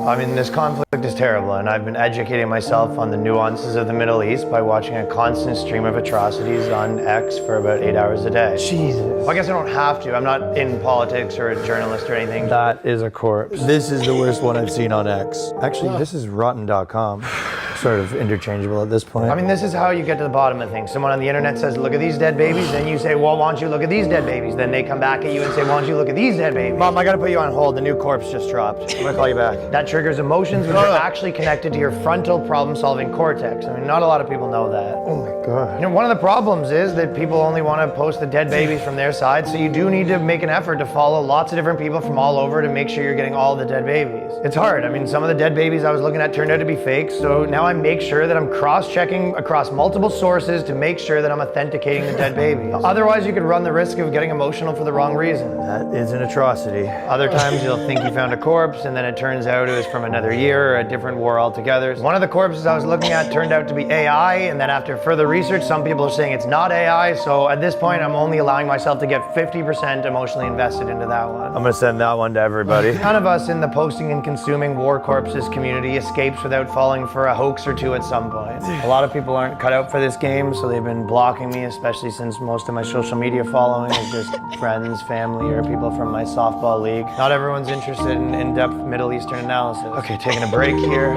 I mean, this conflict is terrible, and I've been educating myself on the nuances of the Middle East by watching a constant stream of atrocities on X for about 8 hours a day. Jesus. Well, I guess I don't have to. I'm not in politics or a journalist or anything. That is a corpse. This is the worst one I've seen on X. Actually, this is rotten.com. Sort of interchangeable at this point. I mean, this is how you get to the bottom of things. Someone on the internet says, look at these dead babies. Then you say, well, why don't you look at these dead babies? Then they come back at you and say, why don't you look at these dead babies? Mom, I gotta put you on hold. The new corpse just dropped. I'm gonna call you back. That triggers emotions, which are actually connected to your frontal problem-solving cortex. I mean, not a lot of people know that. Oh my God. You know, one of the problems is that people only want to post the dead babies from their side, so you do need to make an effort to follow lots of different people from all over to make sure you're getting all the dead babies. It's hard. I mean, some of the dead babies I was looking at turned out to be fake, so now I make sure that I'm cross-checking across multiple sources to make sure that I'm authenticating the dead babies. Otherwise, you could run the risk of getting emotional for the wrong reason. That is an atrocity. Other times, you'll think you found a corpse, and then it turns out it was from another year or a different war altogether. One of the corpses I was looking at turned out to be AI, and then after further research, some people are saying it's not AI, so at this point, I'm only allowing myself to get 50% emotionally invested into that one. I'm gonna send that one to everybody. None of us in the posting and consuming war corpses community escapes without falling for a hoax or two at some point. A lot of people aren't cut out for this game, so they've been blocking me, especially since most of my social media following is just friends, family, or people from my softball league. Not everyone's interested in in-depth Middle Eastern analysis. Okay, taking a break here.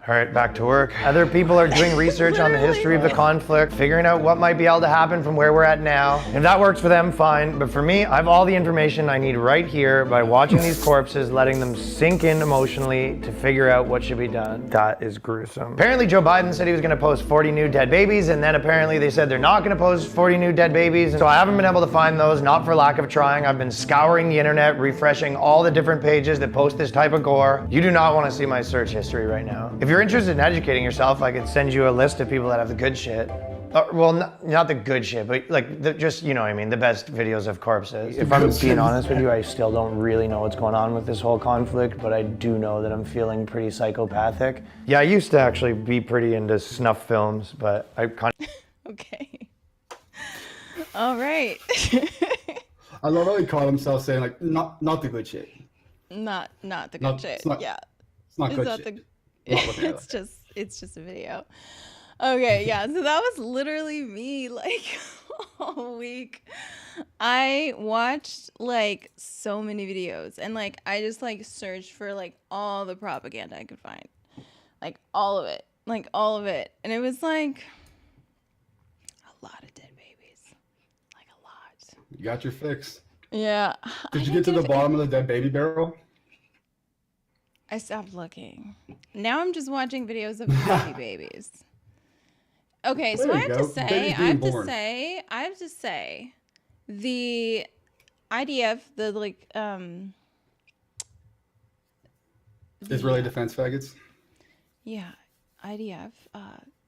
All right, back to work. Other people are doing research on the history of the conflict, figuring out what might be able to happen from where we're at now. If that works for them, fine. But for me, I have all the information I need right here by watching these corpses, letting them sink in emotionally to figure out what should be done. That is gruesome. Apparently, Joe Biden said he was gonna post 40 new dead babies, and then apparently they said they're not gonna post 40 new dead babies. So I haven't been able to find those, not for lack of trying. I've been scouring the internet, refreshing all the different pages that post this type of gore. You do not wanna see my search history right now. If you're interested in educating yourself, I could send you a list of people that have the good shit. Well, not the good shit, but like just, you know what I mean, the best videos of corpses. If I'm being honest with you, I still don't really know what's going on with this whole conflict, but I do know that I'm feeling pretty psychopathic. Yeah, I used to actually be pretty into snuff films, but I kind of... Okay. All right. I love how he called himself saying like, not the good shit. Not the good shit. Yeah. It's not good shit. It's just a video. Okay, yeah, so that was literally me like all week. I watched like so many videos, and like I just like searched for like all the propaganda I could find, like all of it, and it was like a lot of dead babies, like a lot. You got your fix. Yeah. Did you get to the bottom of the dead baby barrel? I stopped looking. Now I'm just watching videos of baby babies. Okay, so I have to say, the IDF, the like, Israeli defense faggots. Yeah, IDF.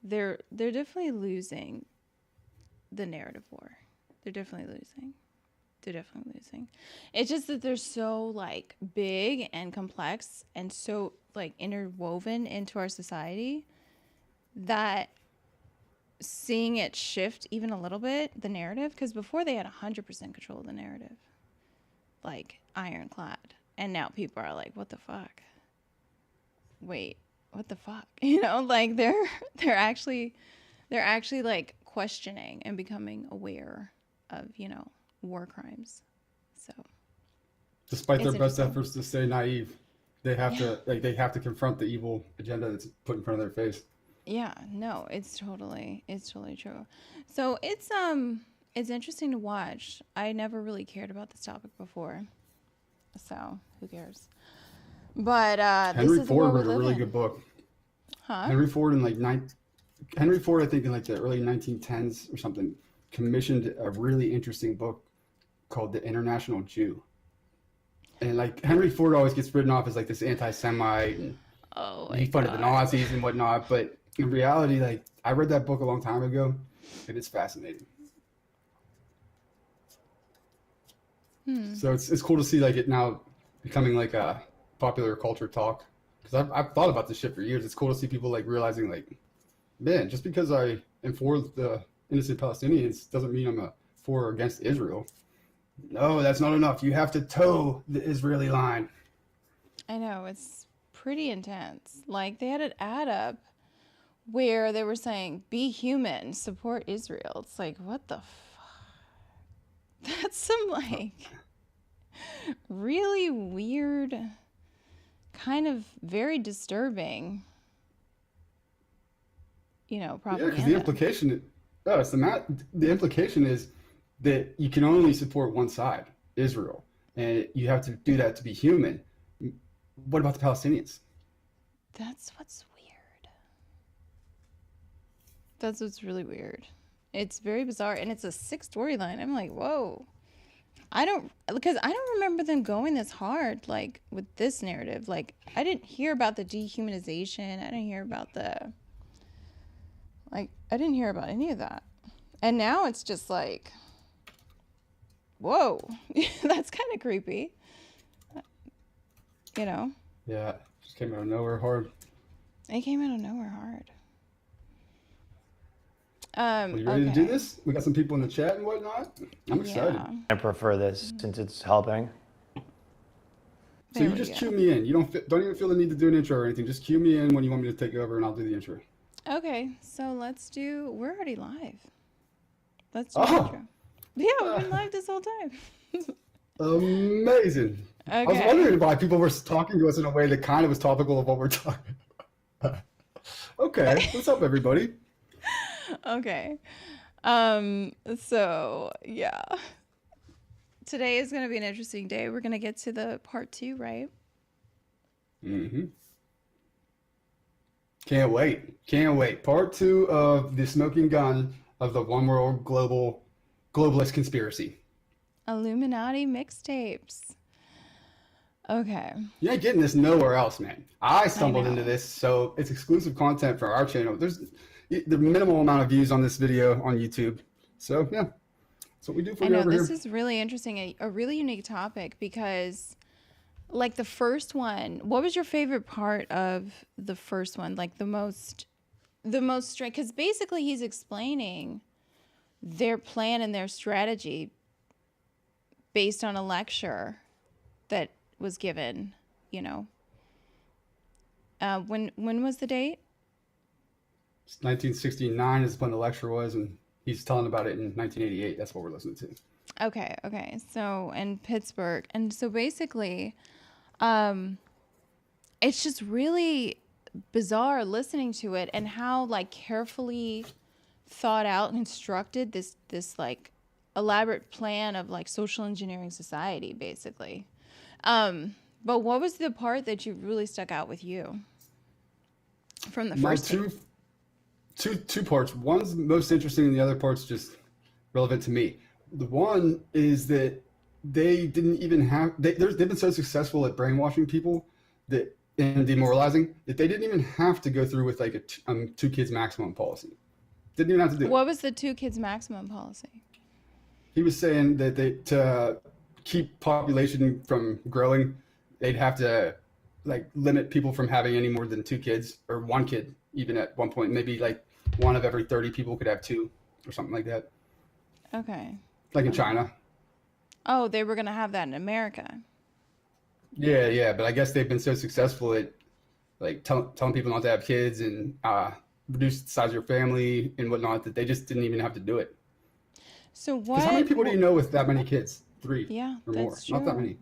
They're definitely losing the narrative war. They're definitely losing. It's just that they're so like big and complex and so like interwoven into our society that seeing it shift even a little bit, the narrative, because before they had 100% control of the narrative, like ironclad, and now people are like, what the fuck? Wait, what the fuck? You know, like they're actually like questioning and becoming aware of, you know, war crimes. So despite their best efforts to stay naive, they have to confront the evil agenda that's put in front of their face. Yeah, no, it's totally true. So it's interesting to watch. I never really cared about this topic before, so who cares? But Henry Ford wrote a really good book. Huh? Henry Ford, I think in like the early 1910s or something, commissioned a really interesting book called The International Jew. And like Henry Ford always gets written off as like this anti-Semite, and he funded the Nazis and whatnot, but in reality, like I read that book a long time ago, and it's fascinating. So it's cool to see like it now becoming like a popular culture talk, because I've thought about this shit for years. It's cool to see people like realizing like, man, just because I am for the innocent Palestinians doesn't mean I'm for or against Israel. No, that's not enough. You have to toe the Israeli line. I know, it's pretty intense. Like, they had an ad up where they were saying, be human, support Israel. It's like, what the fuck? That's some, like, really weird, kind of very disturbing, Yeah, propaganda. because the implication, the implication is that you can only support one side, Israel, and you have to do that to be human. What about the Palestinians? That's what's weird. That's what's really weird. It's very bizarre, and it's a sick storyline. I'm like, whoa. Because I don't remember them going this hard, like, with this narrative. Like, I didn't hear about the dehumanization. I didn't hear about I didn't hear about any of that. And now it's just like, whoa, that's kind of creepy. Yeah, just came out of nowhere hard. It came out of nowhere hard. Are you ready to do this? We got some people in the chat and whatnot. I'm excited. Yeah. I prefer this since it's helping. So There you we just go. cue me in. You don't even feel the need to do an intro or anything. Just cue me in when you want me to take over, and I'll do the intro. Okay, so we're already live. Let's do the Oh. intro. Yeah, we've been live this whole time. Amazing. I was Okay. wondering why people were talking to us in a way that kind of was topical of what we're talking about. Okay, what's up, everybody? Okay. So yeah. Today is gonna be an interesting day. We're gonna get to the part 2, right? Mm-hmm. Can't wait. Can't wait. Part 2 of the smoking gun of the one world globalist conspiracy. Illuminati mixtapes. Okay. You ain't getting this nowhere else, man. I stumbled know. into this, so it's exclusive content for our channel. There's the minimal amount of views on this video on YouTube. So yeah, that's what we do for I you know over this here. is really interesting, a really unique topic because, like, the first one, what was your favorite part of the first one? Like the most strange, because basically he's explaining their plan and their strategy based on a lecture that was given. When was the date? 1969 is when the lecture was, and he's telling about it in 1988. That's what we're listening to. Okay. So in Pittsburgh, and so basically, it's just really bizarre listening to it and how, like, carefully thought out and constructed this like elaborate plan of, like, social engineering society, basically. But what was the part that you really stuck out with you from the My first tape? two parts. One's most interesting, and the other part's just relevant to me. The one is that they didn't even have they've been so successful at brainwashing people that and demoralizing that they didn't even have to go through with like a 2 kids maximum policy. Didn't even have to do it. What was the 2 kids maximum policy? He was saying that to keep population from growing, they'd have to like limit people from having any more than 2 kids or 1 kid, even at one point. Maybe like 1 of every 30 people could have 2 or something like that. Okay. Like in China. Oh, they were gonna have that in America. Yeah, but I guess they've been so successful at like telling people not to have kids and reduce the size of your family and whatnot that they just didn't even have to do it. So what? Because how many people do you know with that many kids? 3 Yeah, or more. that's Not that true. many.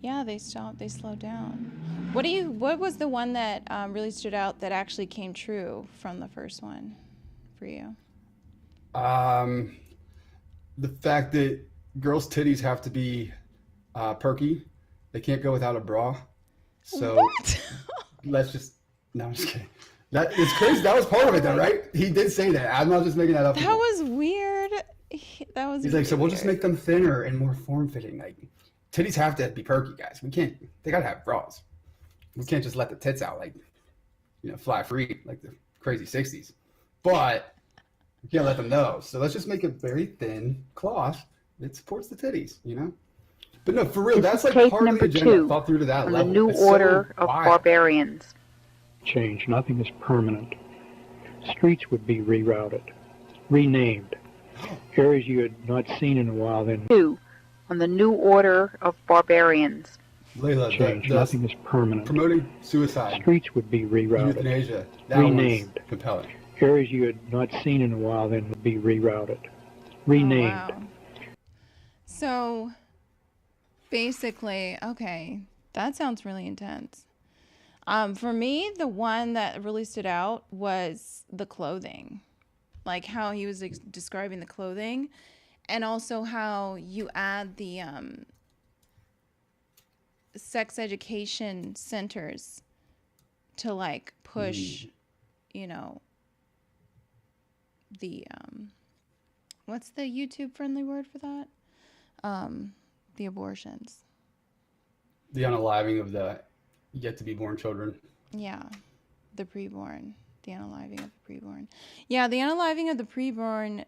Yeah, they slowed down. What was the one that really stood out that actually came true from the first one for you? The fact that girls' titties have to be perky. They can't go without a bra. So What? let's just no, I'm just kidding. It's crazy. That was part of it though, right? He did say that. I'm not just making that up. That was weird. That was. He's like, so really we'll just weird. make them thinner and more form-fitting. Like, titties have to be perky, guys. We can't. They gotta have bras. We can't just let the tits out like, fly free like the crazy '60s. But we can't let them know. So let's just make a very thin cloth that supports the titties. But no, for real, This that's is like tape part of the number agenda 2 thought through to that on the level. new It's so order of wild. barbarians. Change. Nothing is permanent. Streets would be rerouted, renamed. Areas you had not seen in a while then. 2 on the new order of barbarians. Layla, Change. Nothing is permanent. promoting suicide, Streets would be rerouted, euthanasia, that renamed. one's compelling. Areas you had not seen in a while then would be rerouted, renamed. Oh, wow. So basically, okay, that sounds really intense. For me, the one that really stood out was the clothing, like how he was describing the clothing, and also how you add the sex education centers to like push, you know, the what's the YouTube friendly word for that? The abortions. The unaliving of the yet to be born children. Yeah, the preborn, the unaliving of the preborn. Yeah, the unaliving of the preborn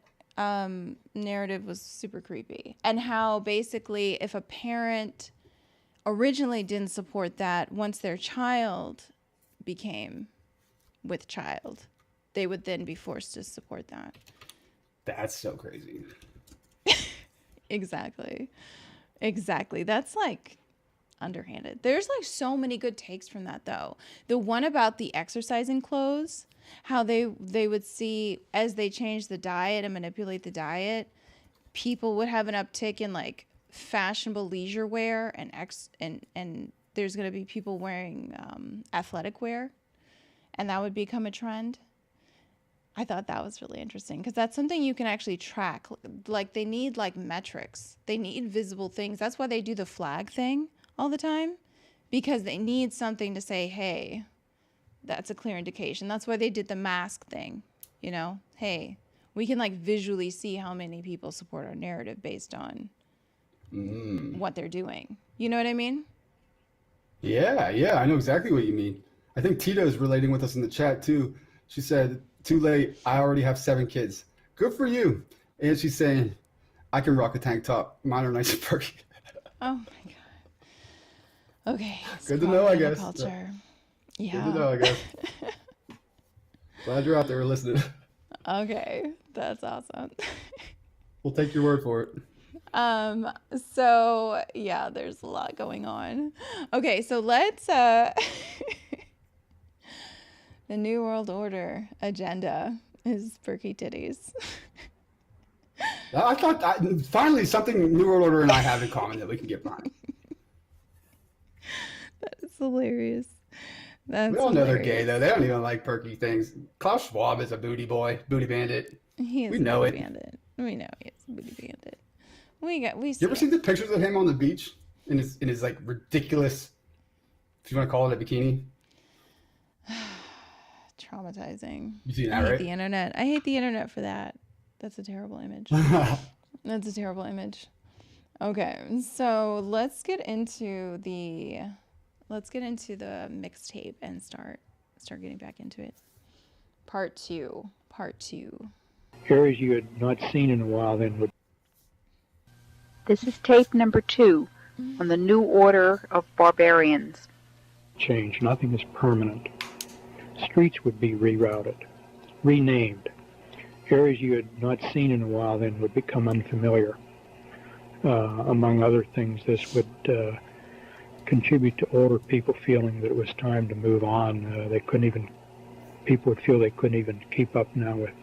narrative was super creepy, and how basically if a parent originally didn't support that, once their child became with child, they would then be forced to support that. That's so crazy. Exactly. That's like underhanded. There's like so many good takes from that though. The one about the exercising clothes, how they would see as they change the diet and manipulate the diet, people would have an uptick in like fashionable leisure wear and there's going to be people wearing athletic wear, and that would become a trend. I thought that was really interesting because that's something you can actually track. Like they need like metrics. They need visible things. That's why they do the flag thing all the time, because they need something to say, hey, that's a clear indication. That's why they did the mask thing. You know, hey, we can like visually see how many people support our narrative based on what they're doing. You know what I mean? Yeah, I know exactly what you mean. I think Tito's relating with us in the chat too. She said, too late, I already have 7 kids. Good for you. And she's saying, I can rock a tank top. Mine are nice and perky. Oh my God. Okay. Good to know, I guess. Culture. Yeah. Good to know, I guess. Glad you're out there listening. Okay. That's awesome. We'll take your word for it. So yeah, there's a lot going on. Okay, so let's the New World Order agenda is perky titties. I thought finally something New World Order and I have in common that we can get behind. That is hilarious. We all know they're gay though. They don't even like perky things. Klaus Schwab is a booty boy, booty bandit. He is We a know booty it. bandit. We know he is a booty bandit. We You see ever it. seen the pictures of him on the beach in his like ridiculous, if you want to call it a bikini? Traumatizing. You seen I that, hate right? the internet. I hate the internet for that. That's a terrible image. That's a terrible image. Okay, so let's get into the mixtape and start getting back into it. Part two. Areas you had not seen in a while then would. This is tape number 2 on the new order of barbarians. Change. Nothing is permanent. Streets would be rerouted, renamed. Areas you had not seen in a while then would become unfamiliar. Among other things, this would contribute to older people feeling that it was time to move on. People would feel they couldn't even keep up now with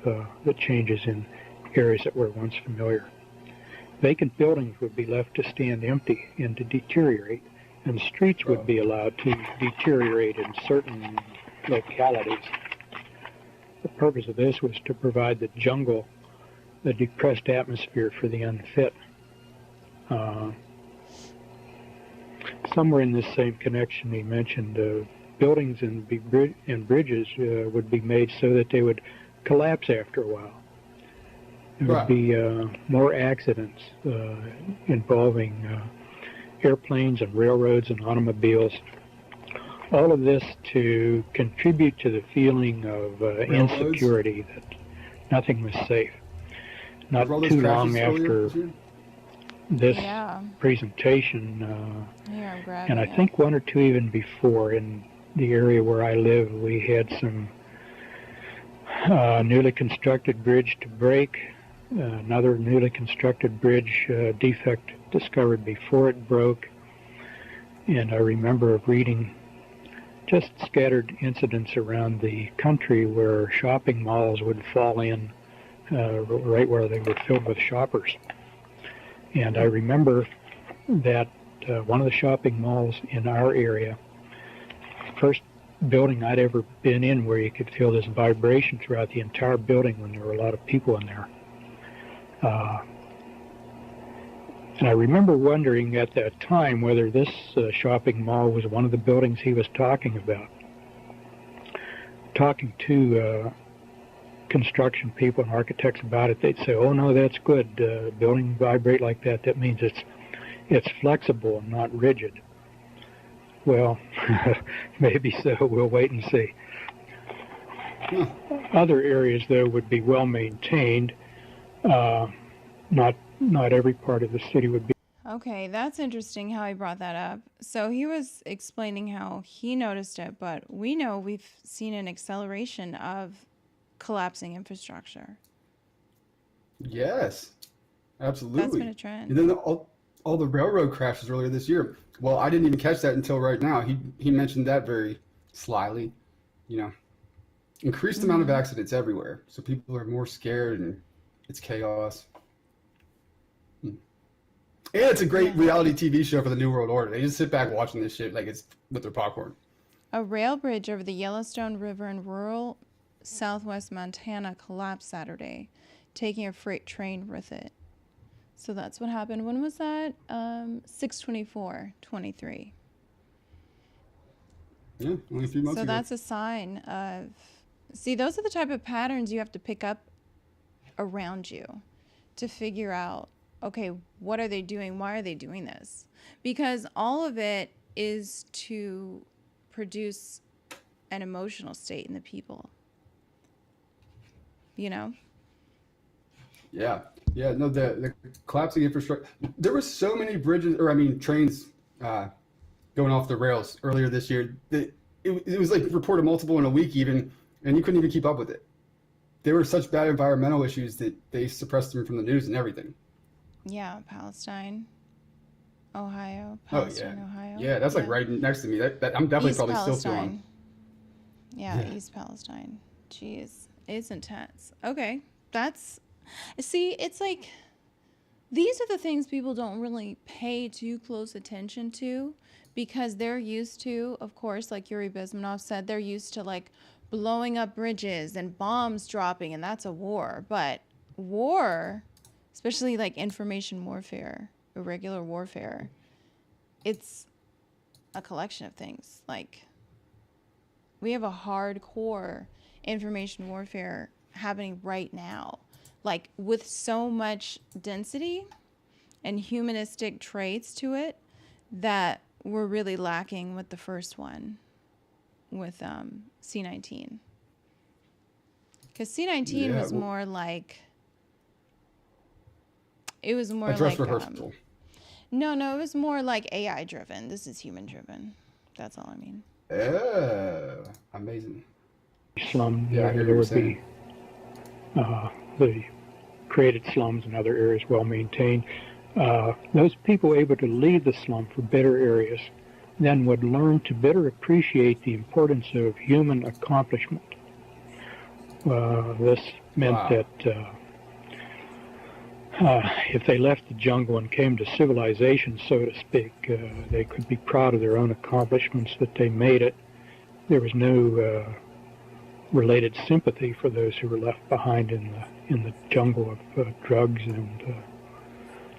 the changes in areas that were once familiar. Vacant buildings would be left to stand empty and to deteriorate, and streets would be allowed to deteriorate in certain localities. The purpose of this was to provide the jungle the depressed atmosphere for the unfit. Somewhere in this same connection he mentioned buildings and bridges would be made so that they would collapse after a while. There would be more accidents involving airplanes and railroads and automobiles. All of this to contribute to the feeling of insecurity that nothing was safe. Not too long after this presentation, and I think one or two even before, in the area where I live, we had some newly constructed bridge to break. another newly constructed bridge defect discovered before it broke. And I remember of reading just scattered incidents around the country where shopping malls would fall in right where they were filled with shoppers. And I remember that one of the shopping malls in our area, first building I'd ever been in where you could feel this vibration throughout the entire building when there were a lot of people in there. And I remember wondering at that time whether this shopping mall was one of the buildings he was talking about. Talking to construction people and architects about it, they'd say, "Oh no, that's good. Building vibrate like that. That means it's flexible and not rigid." Well, maybe so. We'll wait and see. Other areas, though, would be well maintained. Not every part of the city would be. Okay, that's interesting how he brought that up. So he was explaining how he noticed it, but we know we've seen an acceleration of collapsing infrastructure. Yes, absolutely. That's been a trend. And then all the railroad crashes earlier this year. Well, I didn't even catch that until right now. He mentioned that very slyly. Increased amount of accidents everywhere. So people are more scared and it's chaos. And it's a great reality TV show for the New World Order. They just sit back watching this shit like it's with their popcorn. A rail bridge over the Yellowstone River in rural southwest Montana collapsed Saturday, taking a freight train with it. So that's what happened. When was that? 6/24/23. Yeah, only 3 months So ago. that's a sign of... See, those are the type of patterns you have to pick up around you to figure out, okay, what are they doing? Why are they doing this? Because all of it is to produce an emotional state in the people. Yeah. No, the collapsing infrastructure. There were so many trains going off the rails earlier this year. It was like reported multiple in a week even, and you couldn't even keep up with it. There were such bad environmental issues that they suppressed them from the news and everything. Yeah, Palestine, Ohio, Ohio. Yeah, that's like right next to me. That I'm definitely East probably Palestine. still feeling. Yeah, East Palestine. Jeez, it's intense. Okay, it's like, these are the things people don't really pay too close attention to because they're used to, of course, like Yuri Bezmenov said, they're used to like blowing up bridges and bombs dropping, and that's a war. But war, especially like information warfare, irregular warfare, it's a collection of things. Like, we have a hardcore information warfare happening right now, like with so much density and humanistic traits to it that we're really lacking with the first one, with C-19. Because C-19 was more like... It was more a dress like... rehearsal. No, it was more like AI driven. This is human driven. That's all I mean. Oh, amazing. Slum, Yeah, I hear there what would you're be the created slums and other areas well maintained. Those people able to leave the slum for better areas then would learn to better appreciate the importance of human accomplishment. This meant that if they left the jungle and came to civilization, so to speak, they could be proud of their own accomplishments, that they made it. There was no related sympathy for those who were left behind in the jungle of drugs and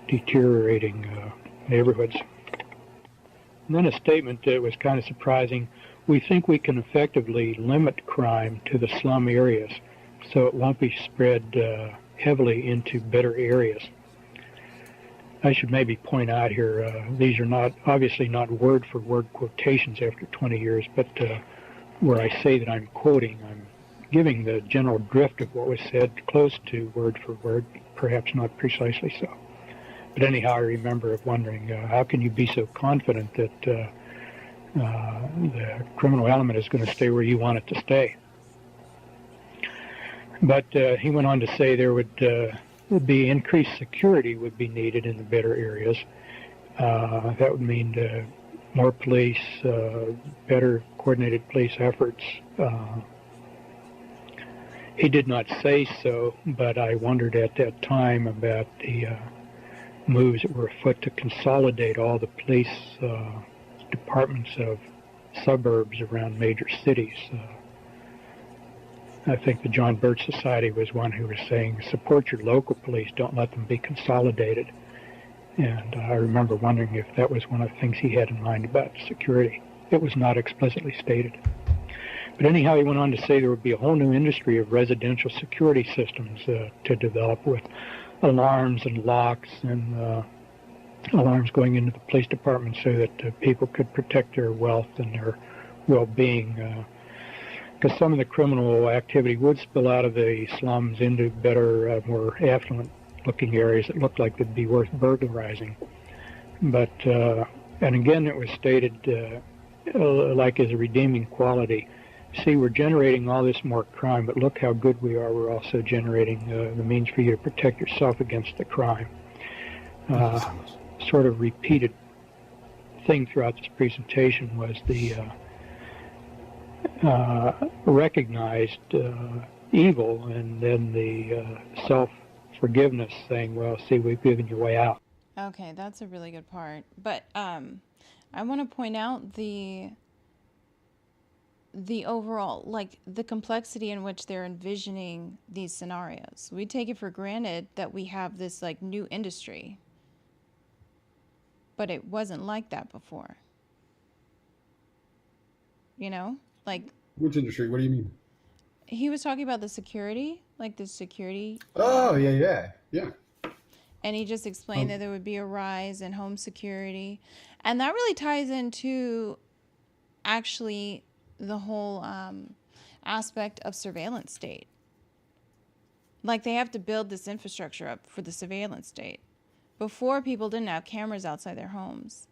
deteriorating neighborhoods. And then a statement that was kind of surprising: we think we can effectively limit crime to the slum areas so it won't be spread heavily into better areas. I should maybe point out here, these are obviously not word-for-word quotations after 20 years, but where I say that I'm quoting, I'm giving the general drift of what was said close to word for word, perhaps not precisely so. But anyhow, I remember wondering, how can you be so confident that the criminal element is going to stay where you want it to stay? But he went on to say there would the increased security would be needed in the better areas. That would mean more police, better coordinated police efforts. He did not say so, but I wondered at that time about the moves that were afoot to consolidate all the police departments of suburbs around major cities. I think the John Birch Society was one who was saying, support your local police, don't let them be consolidated. And I remember wondering if that was one of the things he had in mind about security. It was not explicitly stated. But anyhow, he went on to say there would be a whole new industry of residential security systems to develop, with alarms and locks and alarms going into the police department so that people could protect their wealth and their well-being. Because some of the criminal activity would spill out of the slums into better, more affluent-looking areas that looked like they'd be worth burglarizing. But, and again, it was stated like as a redeeming quality. See, we're generating all this more crime, but look how good we are. We're also generating the means for you to protect yourself against the crime. Sort of repeated thing throughout this presentation was the recognized evil, and then the self-forgiveness, saying, well, see, we've given you a way out. Okay, that's a really good part. But I want to point out the overall, like, the complexity in which they're envisioning these scenarios. We take it for granted that we have this, like, new industry. But it wasn't like that before. You know? Like... Which industry? What do you mean? He was talking about the security, like the security. Oh, yeah. And he just explained that there would be a rise in home security. And that really ties into actually the whole aspect of surveillance state. Like, they have to build this infrastructure up for the surveillance state. Before, people didn't have cameras outside their homes.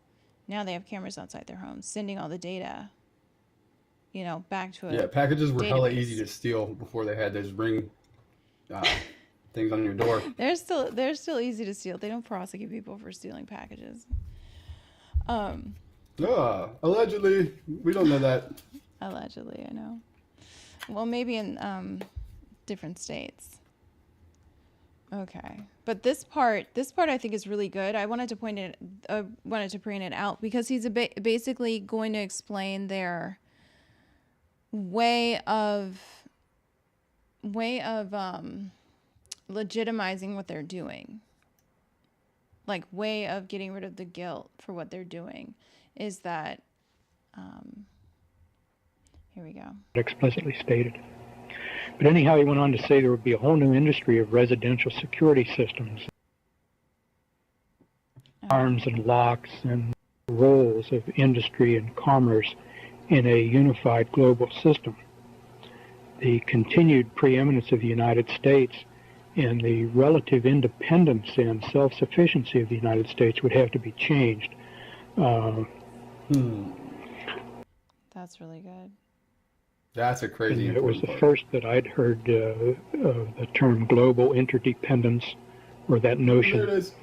Now they have cameras outside their homes, sending all the data, you know, back to a Yeah, packages were hella database. easy to steal before they had those ring things on your door. They're still easy to steal. They don't prosecute people for stealing packages. Allegedly. We don't know that. Allegedly, I know. Well, maybe in different states. Okay, but this part I think is really good. I wanted to point it out because he's basically going to explain their way of legitimizing what they're doing. Like, way of getting rid of the guilt for what they're doing is that here we go. Explicitly stated. But anyhow, he went on to say there would be a whole new industry of residential security systems, arms and locks, and roles of industry and commerce in a unified global system. The continued preeminence of the United States and the relative independence and self-sufficiency of the United States would have to be changed. That's really good. That's a crazy. It was the first that I'd heard of the term global interdependence, or that notion. There it is.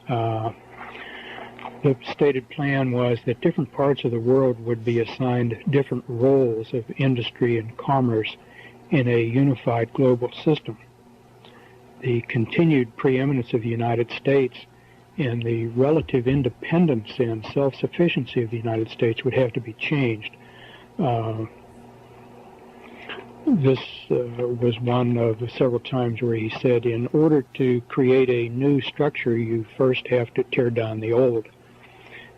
The stated plan was that different parts of the world would be assigned different roles of industry and commerce in a unified global system. The continued preeminence of the United States and the relative independence and self-sufficiency of the United States would have to be changed. This was one of the several times where he said, in order to create a new structure, you first have to tear down the old.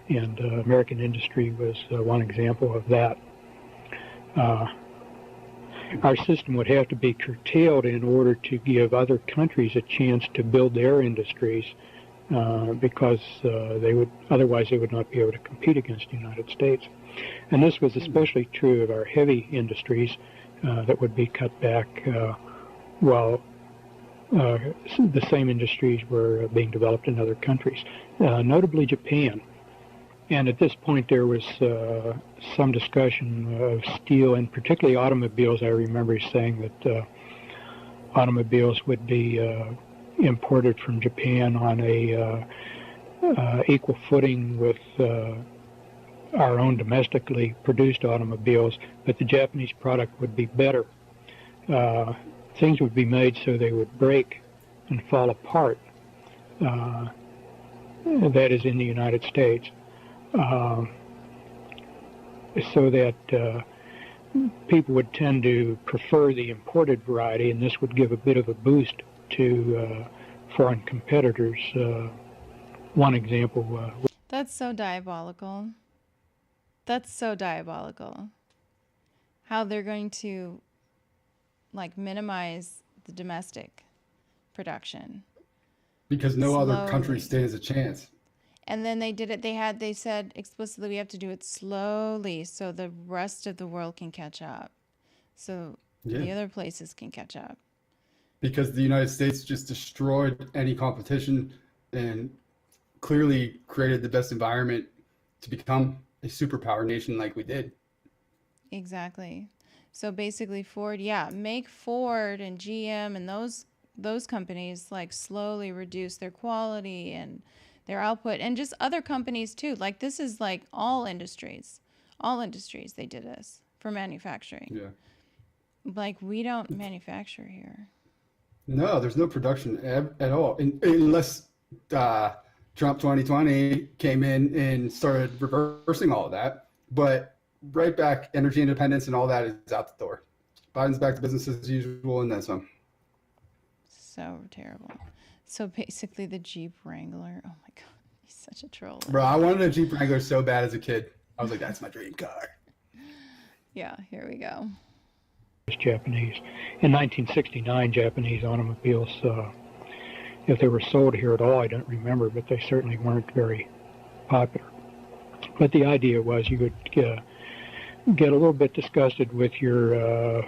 And American industry was one example of that. Our system would have to be curtailed in order to give other countries a chance to build their industries, because otherwise they would not be able to compete against the United States. And this was especially true of our heavy industries that would be cut back while the same industries were being developed in other countries, notably Japan. And at this point there was some discussion of steel, and particularly automobiles. I remember saying that automobiles would be imported from Japan on a equal footing with our own domestically produced automobiles, but the Japanese product would be better. Things would be made so they would break and fall apart. That is in the United States. So that people would tend to prefer the imported variety, and this would give a bit of a boost to foreign competitors. One example. That's so diabolical. That's so diabolical. How they're going to like minimize the domestic production. Because no other country Slowly. stands a chance. And then they did it. They said explicitly we have to do it slowly so the rest of the world can catch up. So the Yeah. other places can catch up. Because the United States just destroyed any competition and clearly created the best environment to become a superpower nation like we did. Exactly. So basically Ford, make Ford and GM and those companies like slowly reduce their quality and their output, and just other companies too. Like this is like all industries they did this for manufacturing. Yeah. Like we don't manufacture here. No, there's no production at all, unless Trump 2020 came in and started reversing all of that. But right back, energy independence and all that is out the door. Biden's back to business as usual, and then some. So terrible. So basically the Jeep Wrangler, oh my God, he's such a troll. Bro, I wanted a Jeep Wrangler so bad as a kid. I was like, that's my dream car. Yeah, here we go. Japanese. In 1969, Japanese automobiles, if they were sold here at all, I don't remember, but they certainly weren't very popular. But the idea was you would get a little bit disgusted with your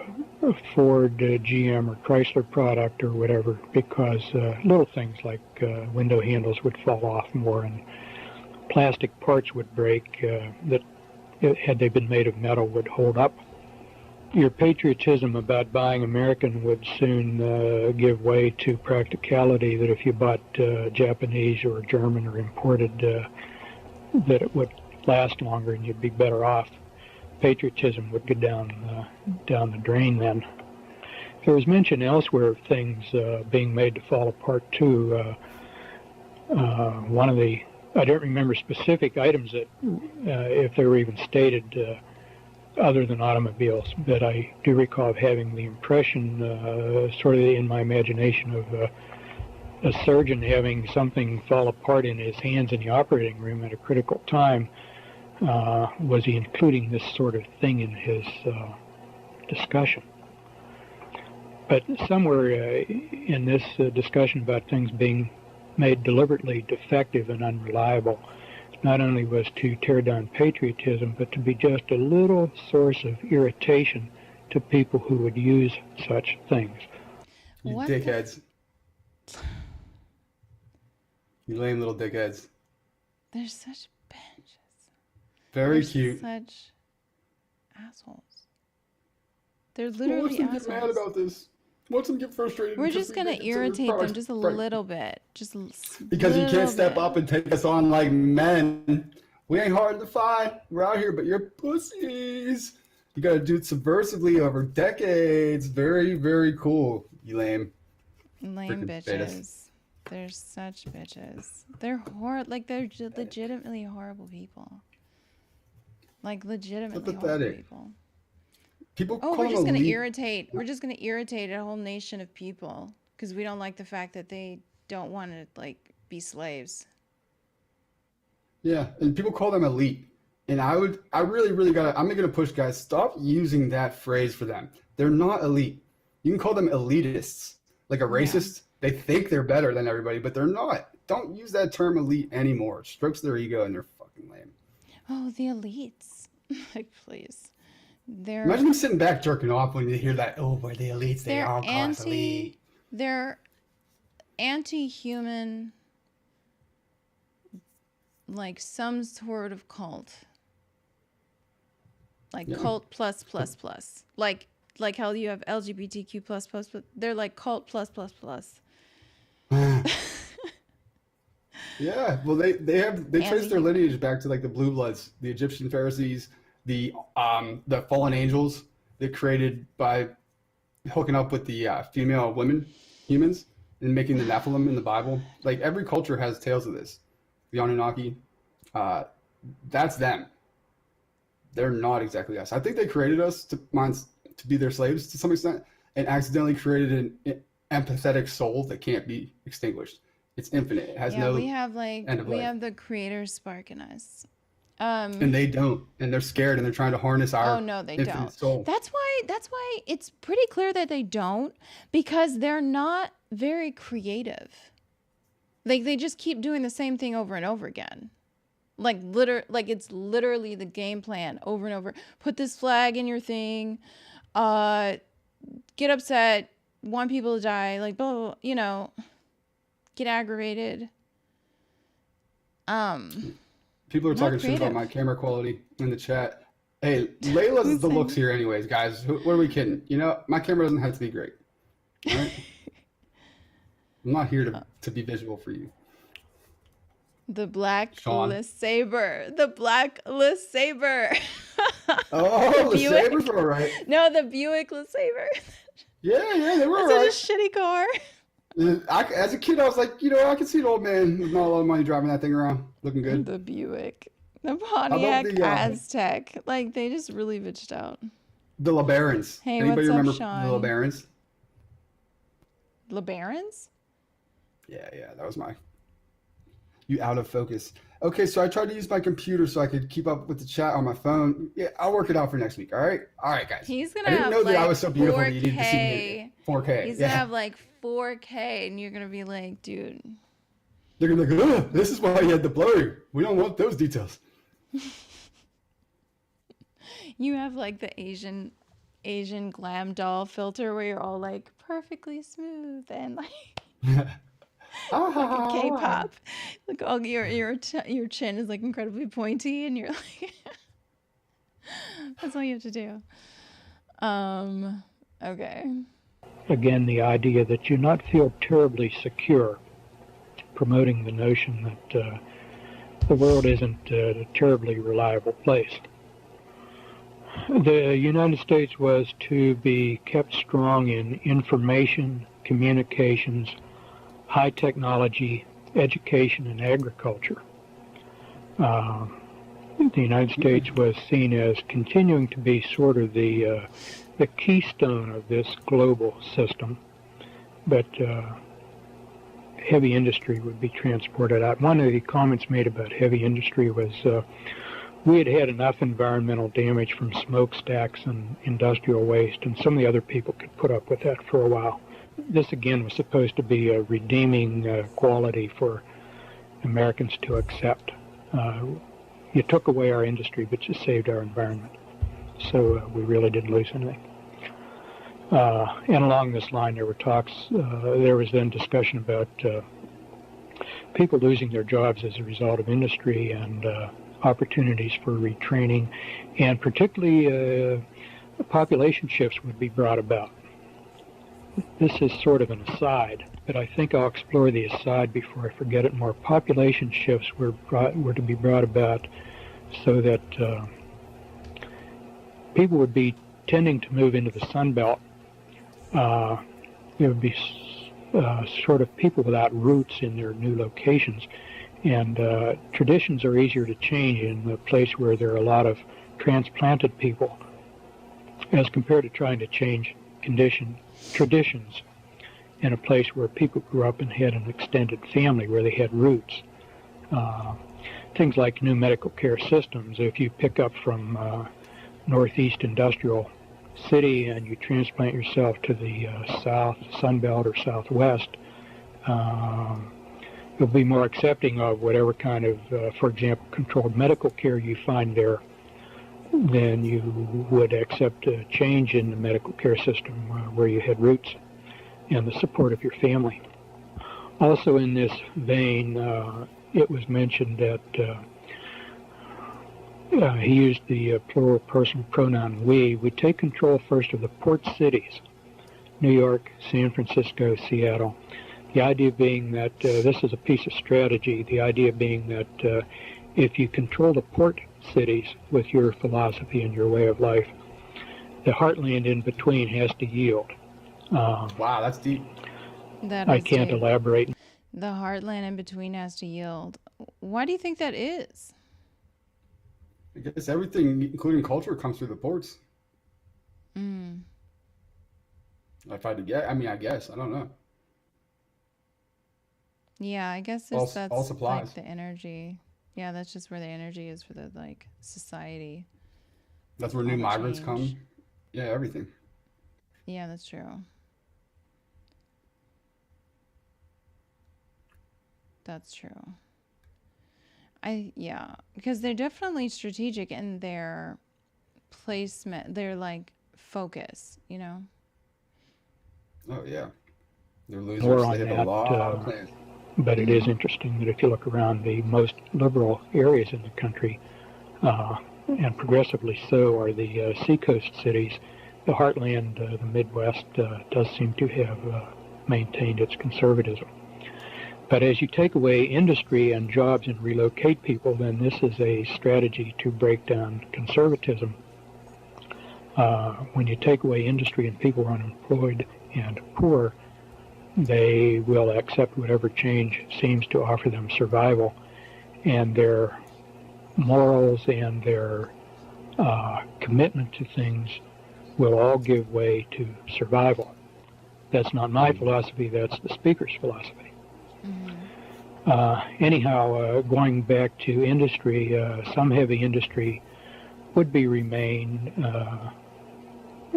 Ford, GM, or Chrysler product or whatever, because little things like window handles would fall off more and plastic parts would break that, had they been made of metal, would hold up. Your patriotism about buying American would soon give way to practicality, that if you bought Japanese or German or imported, that it would last longer and you'd be better off. Patriotism would go down the drain then. There was mention elsewhere of things being made to fall apart too. One of the, I don't remember specific items that, if they were even stated, other than automobiles, but I do recall of having the impression, sort of in my imagination, of a surgeon having something fall apart in his hands in the operating room at a critical time. Was he including this sort of thing in his discussion? But somewhere in this discussion about things being made deliberately defective and unreliable, not only was to tear down patriotism, but to be just a little source of irritation to people who would use such things. You What dickheads. You lame little dickheads. They're such bitches. Very They're cute. Such assholes. They're Well, literally what's them assholes. get mad about this? What's them get frustrated? We're because just we gonna make it so their irritate them products just a break? little bit. Because you can't step bit. up and take us on like men. We ain't hard to find. We're out here, but you're pussies. You gotta do it subversively over decades. Very, very cool. You lame. Lame Freaking bitches. betas. They're such bitches. They're legitimately horrible people. Like legitimately horrible Pathetic. people. People Oh, call we're them just gonna elite. irritate. We're just gonna irritate a whole nation of people because we don't like the fact that they don't want to like be slaves. Yeah, and people call them elite. And I really gotta, I'm gonna push guys, stop using that phrase for them. They're not elite. You can call them elitists. Like a racist, they think they're better than everybody, but they're not. Don't use that term elite anymore. It strokes their ego and they're fucking lame. Oh, the elites. Like, please. They're Imagine them sitting back jerking off when you hear that, oh, we're the elites, they they're all call us elite. they're anti-human, like some sort of cult. Like Yeah. cult plus plus plus. Like how you have LGBTQ plus plus, but they're like cult plus plus plus. Yeah, well, they trace their lineage back to like the blue bloods, the Egyptian Pharisees, the fallen angels that created by hooking up with the female women, humans, and making the Nephilim in the Bible. Like every culture has tales of this. The Anunnaki, that's them. They're not exactly us. I think they created us to be their slaves to some extent, and accidentally created an empathetic soul that can't be extinguished. It's infinite. It has no we have end of we life. have the creator spark in us. And they don't, and they're scared, and they're trying to harness our They infinite don't. soul. That's why it's pretty clear that they don't, because they're not very creative. Like they just keep doing the same thing over and over again. Like it's literally the game plan over and over. Put this flag in your thing, get upset, want people to die, like blah, blah, blah, get aggravated. People are talking shit creative. about my camera quality in the chat. Hey, Layla's the looks here anyways, guys. What are we kidding? My camera doesn't have to be great. All right? I'm not here to be visual for you. The Sean. blacklist saber. The blacklist saber. Oh, the Buick. Sabres were all right. No, the Buick LeSabre. Yeah, they were all It's right. such a shitty car. As a kid, I was like, I could see an old man with not a lot of money driving that thing around, looking good. The Buick. The Pontiac the, Aztec. Like, they just really bitched out. The LeBarons. Hey, Anybody what's up, remember Sean? the LeBarons? LeBarons? Yeah, that was you out of focus. Okay, so I tried to use my computer so I could keep up with the chat on my phone. Yeah, I'll work it out for next week. All right, guys. He's gonna I didn't have know that I like was so beautiful that you needed to see 4K. me. 4K. He's gonna have like 4K, and you're gonna be like, dude. They're gonna be like, oh, this is why you had the blurry. We don't want those details. You have like the Asian glam doll filter where you're all like perfectly smooth and like like a K-pop. Like all your chin is like incredibly pointy, and you're like, that's all you have to do. Okay. Again, the idea that you not feel terribly secure, promoting the notion that the world isn't a terribly reliable place. The United States was to be kept strong in information, communications, high technology, education, and agriculture. The United States was seen as continuing to be sort of the keystone of this global system, but heavy industry would be transported out. One of the comments made about heavy industry was we had had enough environmental damage from smokestacks and industrial waste, and some of the other people could put up with that for a while. This, again, was supposed to be a redeeming quality for Americans to accept. You took away our industry, but you saved our environment. So we really didn't lose anything. And along this line, there were talks, there was then discussion about people losing their jobs as a result of industry and opportunities for retraining, and particularly population shifts would be brought about. This is sort of an aside, but I think I'll explore the aside before I forget it more. Population shifts were to be brought about so that people would be tending to move into the Sun Belt. There would be sort of people without roots in their new locations. And traditions are easier to change in a place where there are a lot of transplanted people as compared to trying to change traditions in a place where people grew up and had an extended family where they had roots. Things like new medical care systems, if you pick up from Northeast Industrial City and you transplant yourself to the South, Sun Belt or Southwest, you'll be more accepting of whatever kind of, for example, controlled medical care you find there than you would accept a change in the medical care system where you had roots and the support of your family. Also in this vein, it was mentioned that he used the plural personal pronoun we. We take control first of the port cities, New York, San Francisco, Seattle. The idea being that this is a piece of strategy. The idea being that if you control the port cities with your philosophy and your way of life, the heartland in between has to yield. Wow, that's deep. I can't elaborate. The heartland in between has to yield. Why do you think that is? I guess everything, including culture, comes through the ports. If I had to guess, I mean, I guess, I don't know. Yeah, I guess All that's supplies. like the energy. Yeah, that's just where the energy is for the like society. That's where All new the migrants change. come. Yeah, everything. Yeah, that's true. That's true. Yeah, because they're definitely strategic in their placement, their like focus, you know? Oh, yeah. They're More losers. on They have a that, lot of plans. but it is interesting that if you look around the most liberal areas in the country, and progressively so are the seacoast cities, the heartland, the Midwest, does seem to have maintained its conservatism. But as you take away industry and jobs and relocate people, then this is a strategy to break down conservatism. When you take away industry and people are unemployed and poor, they will accept whatever change seems to offer them survival, and their morals and their commitment to things will all give way to survival. That's not my philosophy, that's the speaker's philosophy. Anyhow, going back to industry, some heavy industry would remain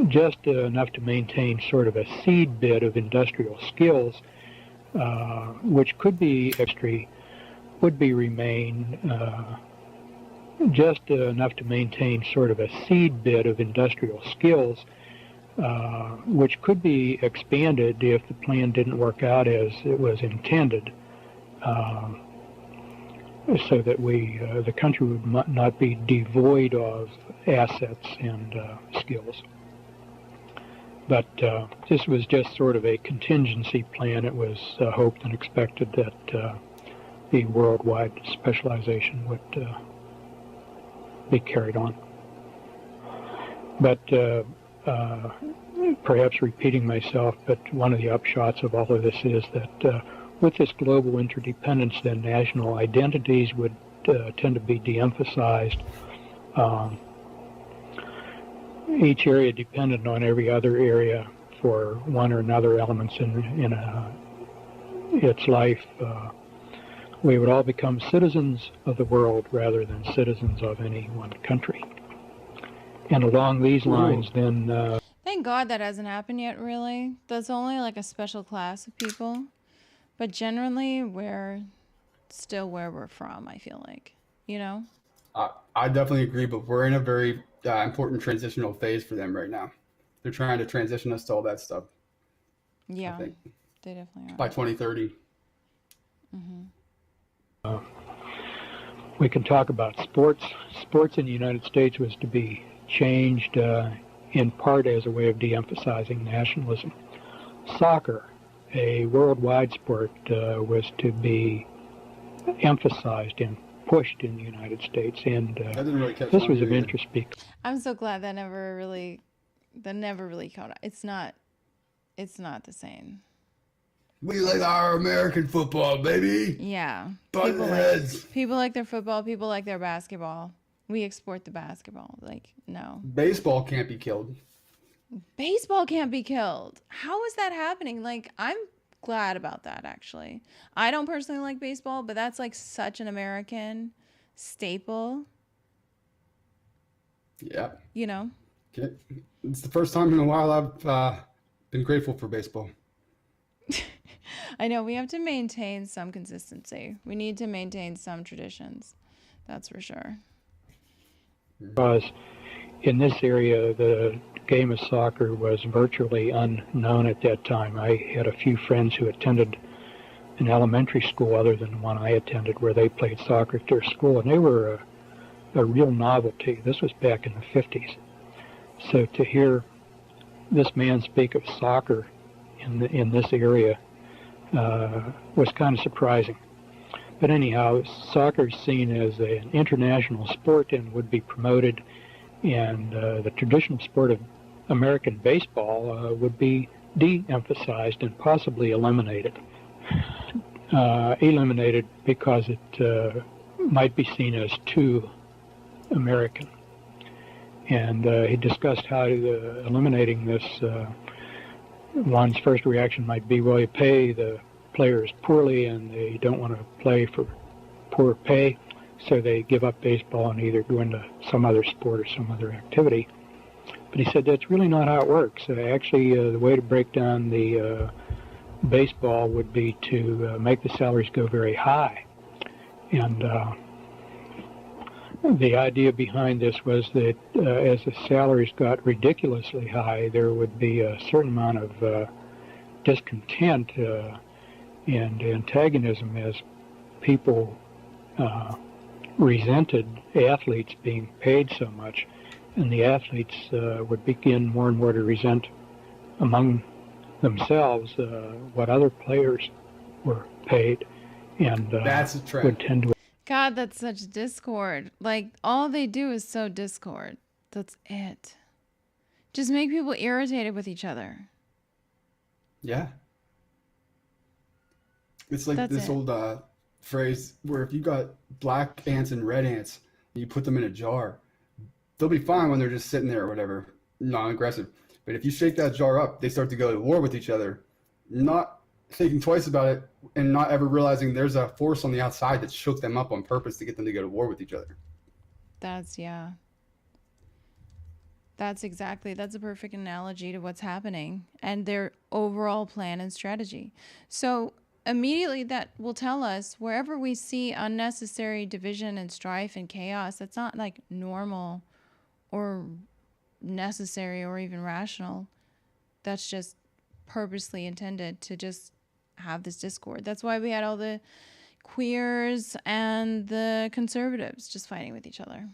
just enough to maintain sort of a seed bit of industrial skills, which could be industry, would remain just enough to maintain sort of a seed bit of industrial skills, which could be expanded if the plan didn't work out as it was intended, so that the country would not be devoid of assets and skills. But this was just sort of a contingency plan. It was hoped and expected that the worldwide specialization would be carried on. But perhaps repeating myself, but one of the upshots of all of this is that with this global interdependence, then national identities would tend to be de-emphasized. Each area dependent on every other area for one or another elements in its life. We would all become citizens of the world rather than citizens of any one country. And along these lines, then... Thank God that hasn't happened yet, really. That's only like a special class of people. But generally, we're still where we're from, I feel like. You know? I definitely agree, but we're in a very important transitional phase for them right now. They're trying to transition us to all that stuff. Yeah, I think they definitely are. by 2030. We can talk about sports. Sports in the United States was to be changed in part as a way of de-emphasizing nationalism. Soccer, a worldwide sport, was to be emphasized and pushed in the United States, and this was of interest because I'm so glad that never really caught up. It's not the same. We like our American football, baby. Yeah. Buttheads. People like their football. People like their basketball. We export the basketball. Like, no. Baseball can't be killed. Baseball can't be killed. How is that happening? Like, I'm glad about that, actually. I don't personally like baseball, but that's like such an American staple. Yeah. You know? It's the first time in a while I've been grateful for baseball. I know we have to maintain some consistency. We need to maintain some traditions. That's for sure. because in this area the game of soccer was virtually unknown at that time. I had a few friends who attended an elementary school other than the one I attended where they played soccer at their school, and they were a real novelty. This was back in the 50s. So to hear this man speak of soccer in this area was kind of surprising. But anyhow, soccer is seen as an international sport and would be promoted, and the traditional sport of American baseball would be de-emphasized and possibly eliminated. Eliminated because it might be seen as too American. And he discussed how eliminating this, one's first reaction might be, well, you pay the players poorly and they don't want to play for poor pay, so they give up baseball and either go into some other sport or some other activity. But he said that's really not how it works. Actually, the way to break down the baseball would be to make the salaries go very high. And the idea behind this was that as the salaries got ridiculously high, there would be a certain amount of discontent and antagonism as people resented athletes being paid so much, and the athletes would begin more and more to resent among themselves what other players were paid, and that's a trend. would tend to. God, that's such discord. Like, all they do is sow discord. That's it. Just make people irritated with each other. Yeah. It's like That's this it. old phrase where if you got black ants and red ants and you put them in a jar, they'll be fine when they're just sitting there or whatever, non-aggressive. But if you shake that jar up, they start to go to war with each other, not thinking twice about it and not ever realizing there's a force on the outside that shook them up on purpose to get them to go to war with each other. That's a perfect analogy to what's happening and their overall plan and strategy. So immediately that will tell us wherever we see unnecessary division and strife and chaos, that's not like normal or necessary or even rational. That's just purposely intended to just have this discord. That's why we had all the queers and the conservatives just fighting with each other.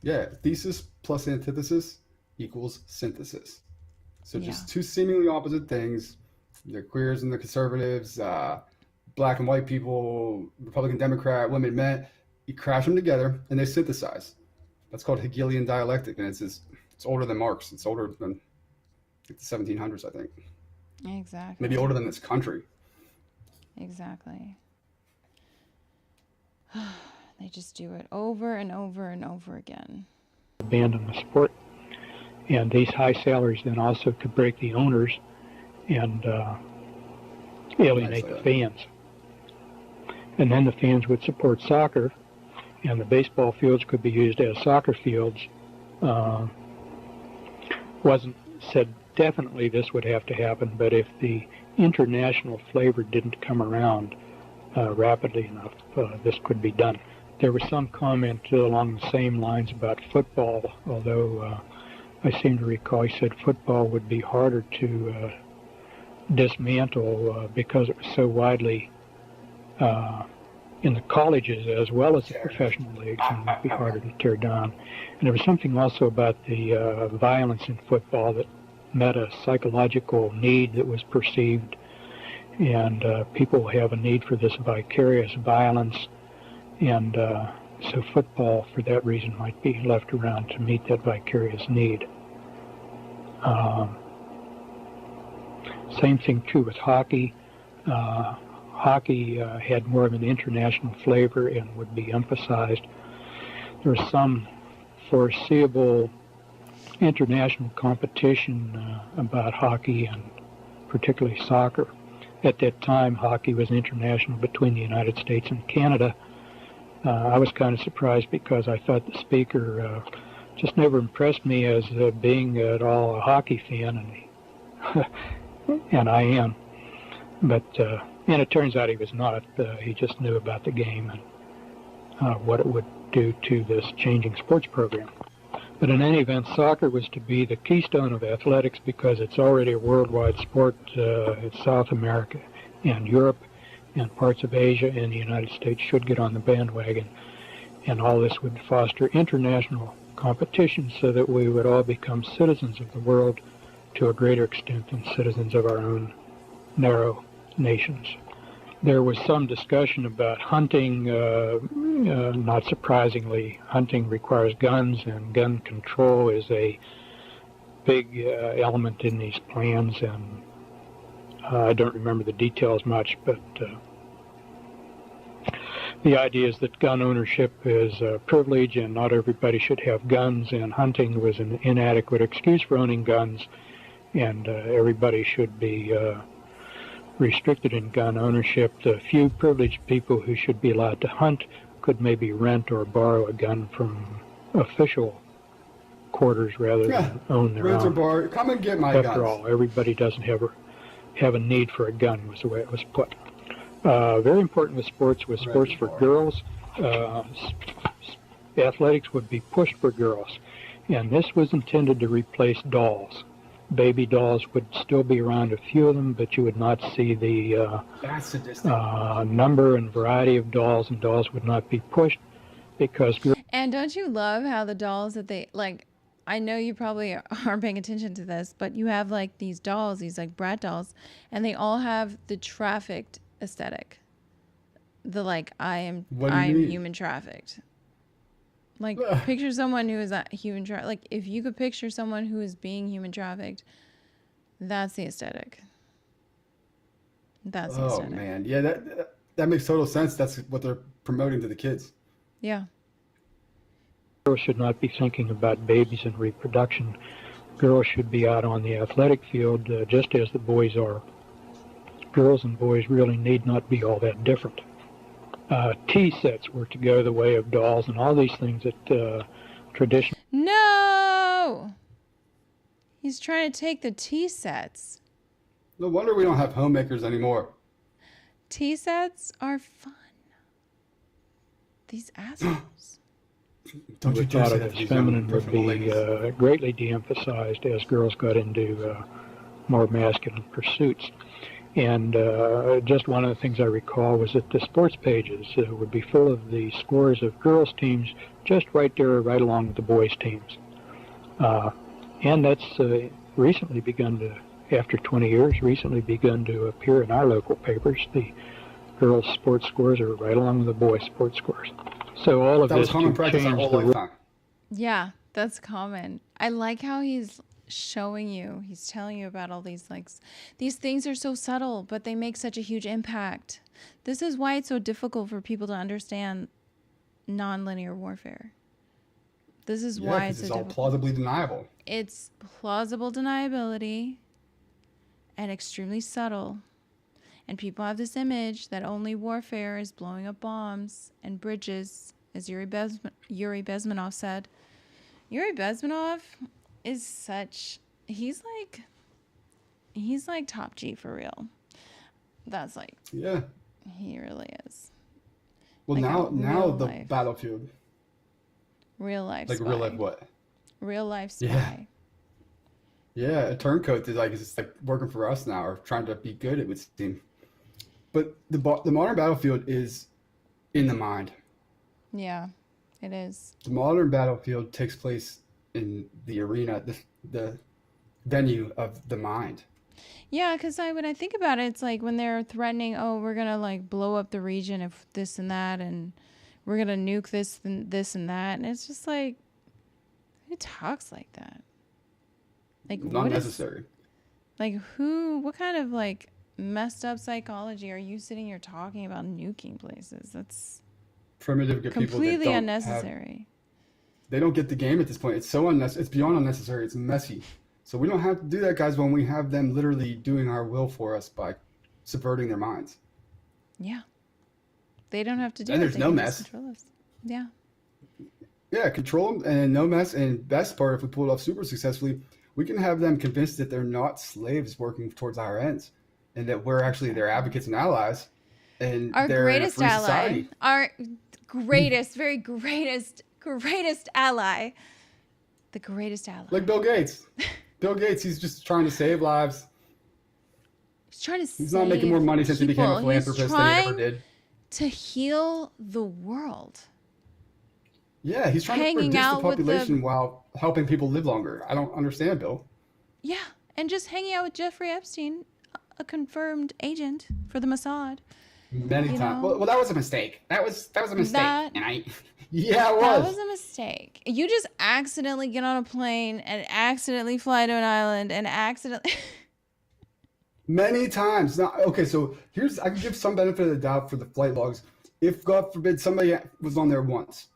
Yeah, thesis plus antithesis equals synthesis. So just two seemingly opposite things, the queers and the conservatives, black and white people, Republican, Democrat, women, men, you crash them together and they synthesize. That's called Hegelian dialectic, and it's older than Marx. It's older than the 1700s, I think. Exactly. Maybe older than this country. Exactly. They just do it over and over and over again. Abandon the sport, and these high salaries then also could break the owners and alienate the fans. And then the fans would support soccer, and the baseball fields could be used as soccer fields. Wasn't said definitely this would have to happen, but if the international flavor didn't come around rapidly enough, this could be done. There was some comment along the same lines about football, although I seem to recall he said football would be harder to dismantle because it was so widely in the colleges as well as the professional leagues, and it would be harder to tear down. And there was something also about the violence in football that met a psychological need that was perceived, and people have a need for this vicarious violence, and so football for that reason might be left around to meet that vicarious need. Same thing too with hockey. Hockey had more of an international flavor and would be emphasized. There was some foreseeable international competition about hockey and particularly soccer. At that time, hockey was international between the United States and Canada. I was kind of surprised because I thought the speaker just never impressed me as being at all a hockey fan, and I am. But and it turns out he was not. He just knew about the game and what it would do to this changing sports program. But in any event, soccer was to be the keystone of athletics because it's already a worldwide sport. It's South America and Europe and parts of Asia and the United States should get on the bandwagon. And all this would foster international competition so that we would all become citizens of the world to a greater extent than citizens of our own narrow nations. There was some discussion about hunting. Not surprisingly, hunting requires guns, and gun control is a big element in these plans. And I don't remember the details much, but the idea is that gun ownership is a privilege and not everybody should have guns, and hunting was an inadequate excuse for owning guns, and everybody should be restricted in gun ownership. The few privileged people who should be allowed to hunt could maybe rent or borrow a gun from official quarters rather than own their Rent or own. borrow. Come and get my guns. After all, everybody doesn't have a need for a gun, was the way it was put. Very important with sports was sports for girls. Athletics would be pushed for girls, and this was intended to replace dolls. Baby dolls would still be around, a few of them, but you would not see the That's sadistic. number and variety of dolls, and dolls would not be pushed because girls. And don't you love how the dolls that they like, I know you probably aren't paying attention to this, but you have like these dolls, these like brat dolls, and they all have the trafficked aesthetic. The like, I'm mean? human trafficked. Like, picture someone who is human trafficked. Like, if you could picture someone who is being human trafficked, that's the aesthetic. That's the Oh aesthetic. man, yeah, that makes total sense. That's what they're promoting to the kids. Yeah. Girls should not be thinking about babies and reproduction. Girls should be out on the athletic field just as the boys are. Girls and boys really need not be all that different. Tea sets were to go the way of dolls and all these things that tradition. No! He's trying to take the tea sets. No wonder we don't have homemakers anymore. Tea sets are fun. These assholes. Don't you We dare thought say of that to as these feminine young would profitable be ladies. greatly de-emphasized as girls got into more masculine pursuits. And just one of the things I recall was that the sports pages would be full of the scores of girls' teams just right there, right along with the boys' teams. And that's recently begun to, after 20 years, recently begun to appear in our local papers. The girls' sports scores are right along with the boys' sports scores. So all of That was this common to practice our change whole the lifetime. Yeah, that's common. I like how he's showing you, he's telling you about all these these things are so subtle, but they make such a huge impact. This is why it's so difficult for people to understand nonlinear warfare. This is why it's so it's all difficult. plausibly deniable. It's plausible deniability and extremely subtle. And people have this image that only warfare is blowing up bombs and bridges, as Yuri Bezmenov said. Yuri Bezmenov is he's like top G for real. That's like, Yeah. he really is. Well, Like now real the life. battlefield, Real life like spy. real life what? Real life spy. Yeah. Yeah, a turncoat is it's like working for us now, or trying to be good, it would seem. But the modern battlefield is in the mind. Yeah, it is. The modern battlefield takes place in the arena, the venue of the mind. Yeah, because when I think about it, it's like when they're threatening, oh, we're going to like blow up the region of this and that, and we're going to nuke this and this and that. And it's just like, who talks like that? Like, Not what is, necessary. like, what kind of like messed up psychology are you sitting here talking about nuking places? That's Primitive good people that completely don't unnecessary. they don't get the game at this point. It's so unnecessary. It's beyond unnecessary. It's messy. So we don't have to do that, guys, when we have them literally doing our will for us by subverting their minds. Yeah. They don't have to do And it. there's They no can mess. just control us. Yeah. Yeah, control them and no mess. And best part, if we pull it off super successfully, we can have them convinced that they're not slaves working towards our ends, and that we're actually their advocates and allies. And Our they're in a greatest free ally. society. Our greatest, very greatest ally. The greatest ally. Like Bill Gates. Bill Gates, he's just trying to save lives. He's trying to He's not making more money since he became a people. He's philanthropist than he ever trying did. to heal the world. Yeah, he's trying to Hanging reduce the out with the- population while helping people live longer. I don't understand, Bill. Yeah. And just hanging out with Jeffrey Epstein a confirmed agent for the Mossad. Many You times. know? Well, that was a mistake. That was a mistake. That- And I, yeah, it That was. was a mistake. You just accidentally get on a plane and accidentally fly to an island and accidentally. Many times. Now, okay, so I can give some benefit of the doubt for the flight logs. If, God forbid, somebody was on there once.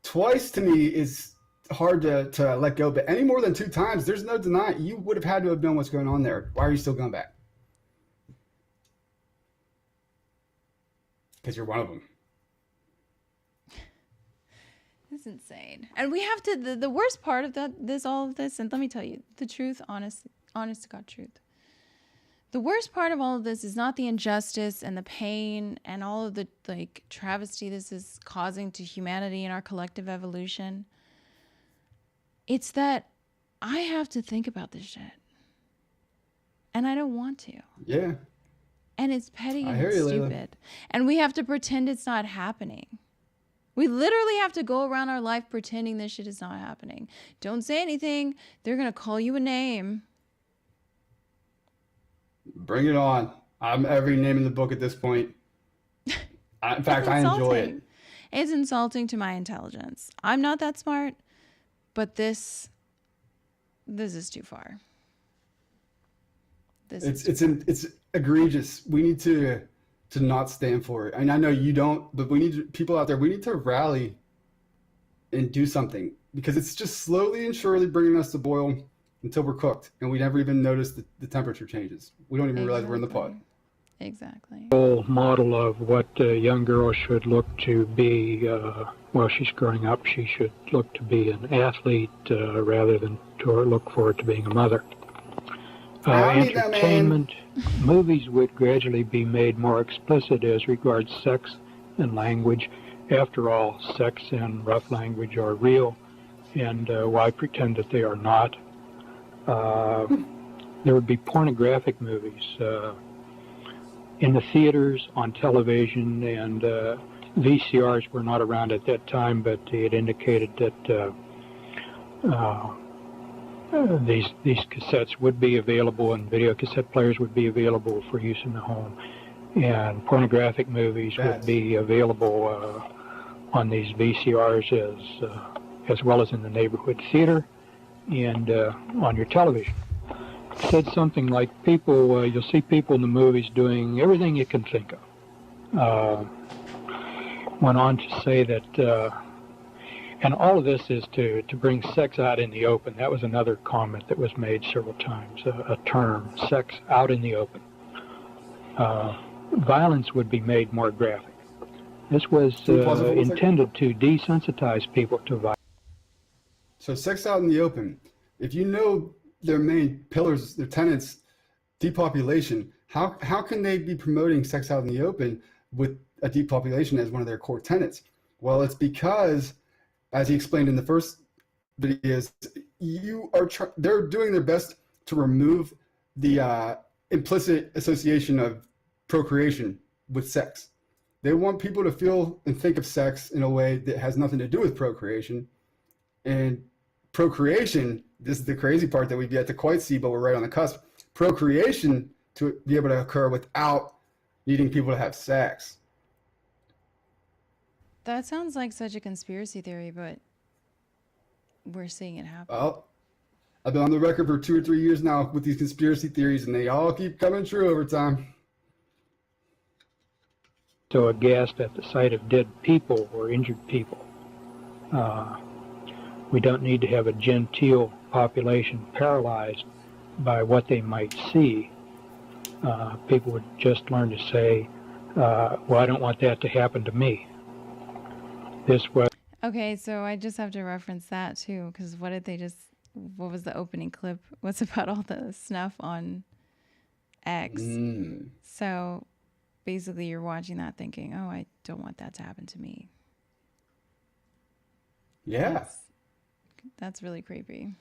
Twice, to me, is hard to let go. But any more than 2 times, there's no denying. You would have had to have known what's going on there. Why are you still going back? Because you're one of them. It's insane. And we have to, the worst part of all of this, and let me tell you, the truth, honest to God truth. The worst part of all of this is not the injustice and the pain and all of the like travesty this is causing to humanity and our collective evolution. It's that I have to think about this shit. And I don't want to. Yeah. And it's petty and hear it's you, Layla. stupid. And we have to pretend it's not happening. We literally have to go around our life pretending this shit is not happening. Don't say anything. They're going to call you a name. Bring it on. I'm every name in the book at this point. In fact, I enjoy it. It's insulting to my intelligence. I'm not that smart, but this is too far. It's egregious. We need to not stand for it. And I know you don't, but we need people out there. We need to rally and do something, because it's just slowly and surely bringing us to boil until we're cooked, and we never even notice the temperature changes. We don't even realize we're in the pot. Exactly. Whole model of what a young girl should look to be while she's growing up. She should look to be an athlete rather than to look forward to being a mother. Entertainment, movies would gradually be made more explicit as regards sex and language. After all, sex and rough language are real, and why pretend that they are not? There would be pornographic movies in the theaters, on television, and VCRs were not around at that time, but it indicated that these cassettes would be available, and video cassette players would be available for use in the home, and pornographic movies would be available on these VCRs as well as in the neighborhood theater and on your television. It said something like you'll see people in the movies doing everything you can think of. Went on to say that, and all of this is to bring sex out in the open. That was another comment that was made several times, a term, sex out in the open. Violence would be made more graphic. This was intended to desensitize people to violence. So sex out in the open. If you know their main pillars, their tenets, depopulation, how can they be promoting sex out in the open with a depopulation as one of their core tenets? Well, it's because, as he explained in the first videos, they're doing their best to remove the implicit association of procreation with sex. They want people to feel and think of sex in a way that has nothing to do with procreation. And procreation, this is the crazy part that we've yet to quite see, but we're right on the cusp. Procreation to be able to occur without needing people to have sex. That sounds like such a conspiracy theory, but we're seeing it happen. Well, I've been on the record for 2 or 3 years now with these conspiracy theories, and they all keep coming true over time. So aghast at the sight of dead people or injured people. We don't need to have a genteel population paralyzed by what they might see. People would just learn to say, well, I don't want that to happen to me. This was... Okay, so I just have to reference that too, because what was the opening clip? What's about all the snuff on X? So basically you're watching that thinking, oh, I don't want that to happen to me. Yeah. That's really creepy.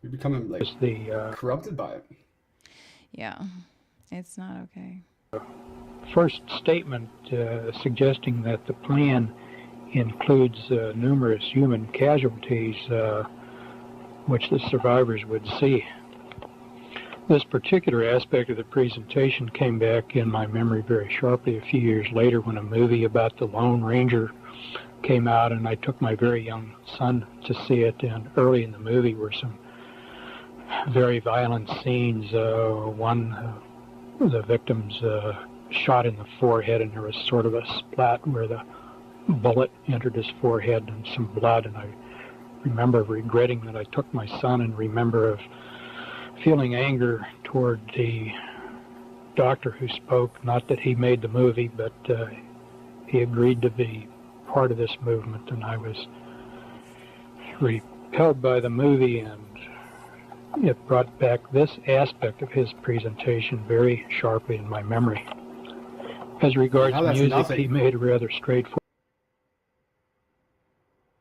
You're becoming like corrupted by it. Yeah, it's not okay. First statement suggesting that the plan includes numerous human casualties which the survivors would see. This particular aspect of the presentation came back in my memory very sharply a few years later when a movie about the Lone Ranger came out, and I took my very young son to see it. And early in the movie were some very violent scenes. The victim's shot in the forehead, and there was sort of a splat where the bullet entered his forehead and some blood. And I remember regretting that I took my son, and remember of feeling anger toward the doctor who spoke. Not that he made the movie, but he agreed to be part of this movement, and I was repelled by the movie, and it brought back this aspect of his presentation very sharply in my memory. As regards music, he made a rather straightforward.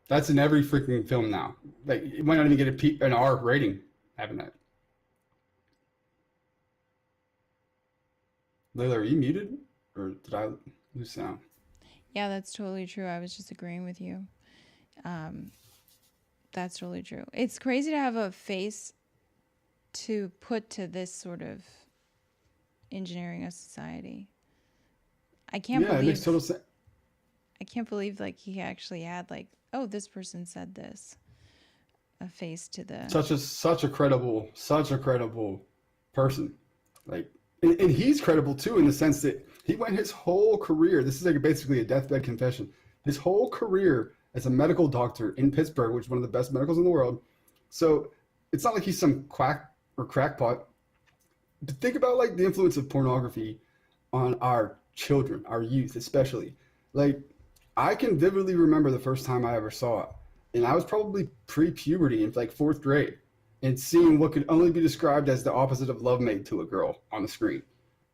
That's in every freaking film now. Like, it might not even get an R rating having that. Layla, are you muted? Or did I lose sound? Yeah, that's totally true. I was just agreeing with you. That's totally true. It's crazy to have a face to put to this sort of engineering of society. I can't believe. It makes total sense. I can't believe like he actually had like, oh, this person said this. A face to the such a credible person. Like, and he's credible too in the sense that he went his whole career. This is like basically a deathbed confession. His whole career as a medical doctor in Pittsburgh, which is one of the best medicals in the world. So it's not like he's some quack or crackpot. But think about like the influence of pornography on our children, our youth especially. Like, I can vividly remember the first time I ever saw it. And I was probably pre-puberty in like 4th grade, and seeing what could only be described as the opposite of love made to a girl on the screen.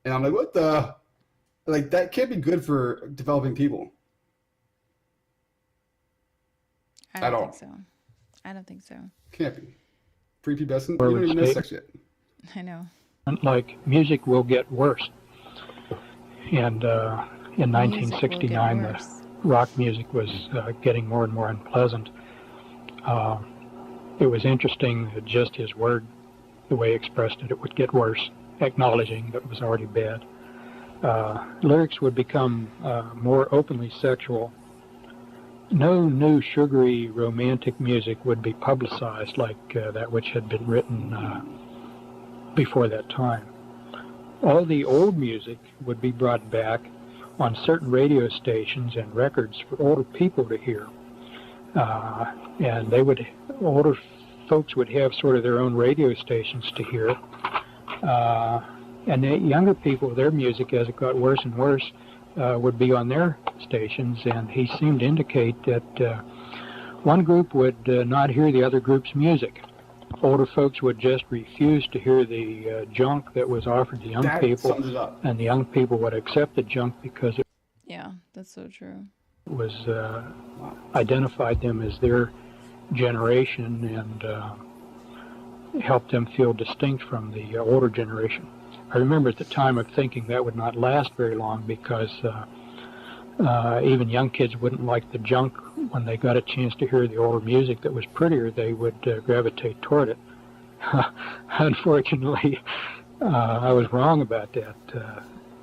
And I'm like, what the? Like, that can't be good for developing people. I don't think so. I don't think so. Can't be. Prepubescent? You don't even know sex yet. I know. Like, music will get worse. And in 1969, the rock music was getting more and more unpleasant. It was interesting that just his word, the way he expressed it, it would get worse, acknowledging that it was already bad. Lyrics would become more openly sexual. No new sugary romantic music would be publicized like that which had been written before that time. All the old music would be brought back on certain radio stations and records for older people to hear. And older folks would have sort of their own radio stations to hear. And the younger people, their music, as it got worse and worse, would be on their stations. And he seemed to indicate that one group would not hear the other group's music. Older folks would just refuse to hear the junk that was offered to young people, and the young people would accept the junk because it that's so true. Was identified them as their generation and helped them feel distinct from the older generation. I remember at the time of thinking that would not last very long because even young kids wouldn't like the junk. When they got a chance to hear the older music that was prettier, they would gravitate toward it. Unfortunately, I was wrong about that.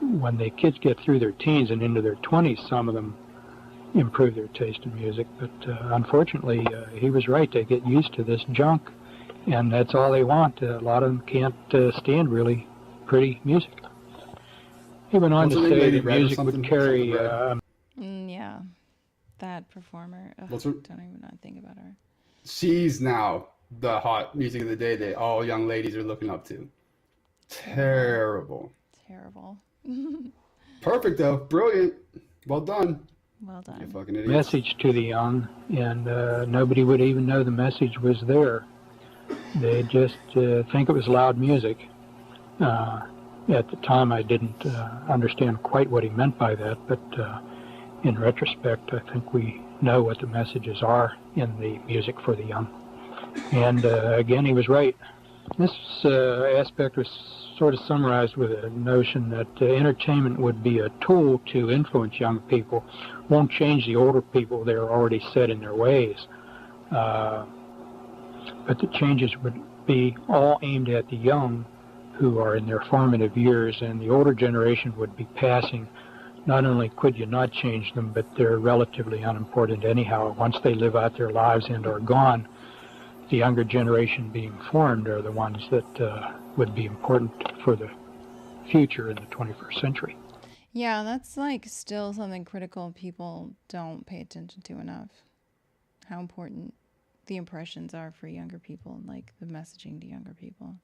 When the kids get through their teens and into their 20s, some of them improve their taste in music, but unfortunately, he was right. They get used to this junk, and that's all they want. A lot of them can't stand really pretty music. He went on to say that music would carry... that performer. Ugh, don't even not think about her. She's now the hot music of the day that all young ladies are looking up to. Terrible. Perfect, though. Brilliant. Well done. Well done. You fucking idiots. Message to the young, and nobody would even know the message was there. They just think it was loud music. At the time, I didn't understand quite what he meant by that, but in retrospect, I think we know what the messages are in the music for the young. And again, he was right. This aspect was sort of summarized with a notion that entertainment would be a tool to influence young people, won't change the older people. They're already set in their ways. But the changes would be all aimed at the young who are in their formative years, and the older generation would be passing. Not only could you not change them, but they're relatively unimportant anyhow. Once they live out their lives and are gone, the younger generation being formed are the ones that would be important for the future in the 21st century. Yeah, that's like still something critical people don't pay attention to enough. How important the impressions are for younger people and like the messaging to younger people.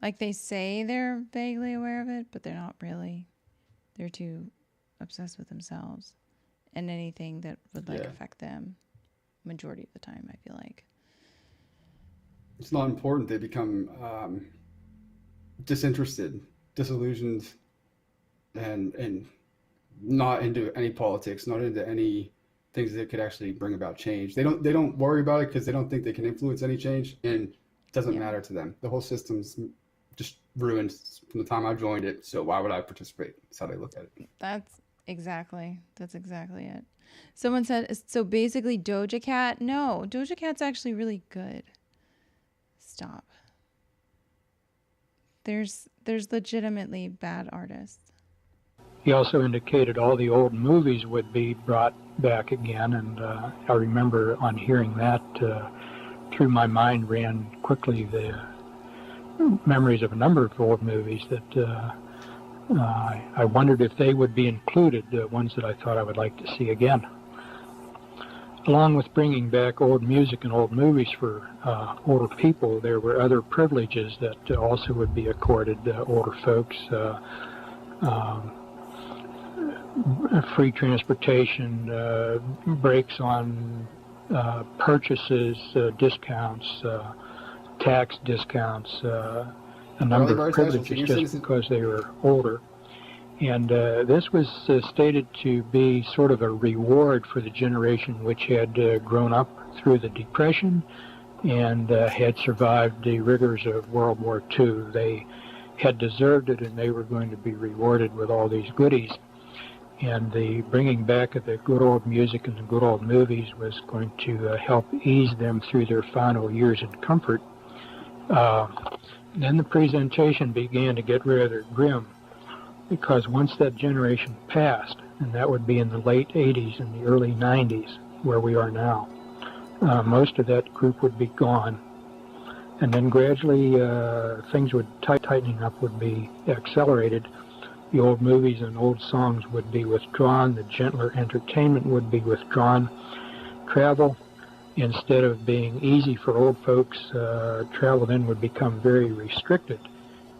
Like they say they're vaguely aware of it, but they're not really. They're too obsessed with themselves and anything that would like affect them majority of the time, I feel like. It's not important. They become disinterested, disillusioned, and not into any politics, not into any things that could actually bring about change. They don't worry about it because they don't think they can influence any change, and it doesn't matter to them. The whole system's just ruined from the time I joined it, so why would I participate? That's how they look at it. That's exactly it. Someone said, so basically Doja Cat. No, Doja Cat's actually really good. Stop. There's legitimately bad artists. He also indicated all the old movies would be brought back again, and I remember on hearing that, through my mind ran quickly the memories of a number of old movies that I wondered if they would be included, the ones that I thought I would like to see again. Along with bringing back old music and old movies for older people, there were other privileges that also would be accorded older folks. Free transportation, breaks on purchases, discounts, tax discounts, a number of privileges just because they were older. And this was stated to be sort of a reward for the generation which had grown up through the Depression and had survived the rigors of World War II. They had deserved it, and they were going to be rewarded with all these goodies. And the bringing back of the good old music and the good old movies was going to help ease them through their final years in comfort. Then the presentation began to get rather grim, because once that generation passed, and that would be in the late 80s and the early 90s, where we are now, most of that group would be gone. And then gradually things would tightening up would be accelerated. The old movies and old songs would be withdrawn. The gentler entertainment would be withdrawn. Travel, instead of being easy for old folks, travel then would become very restricted.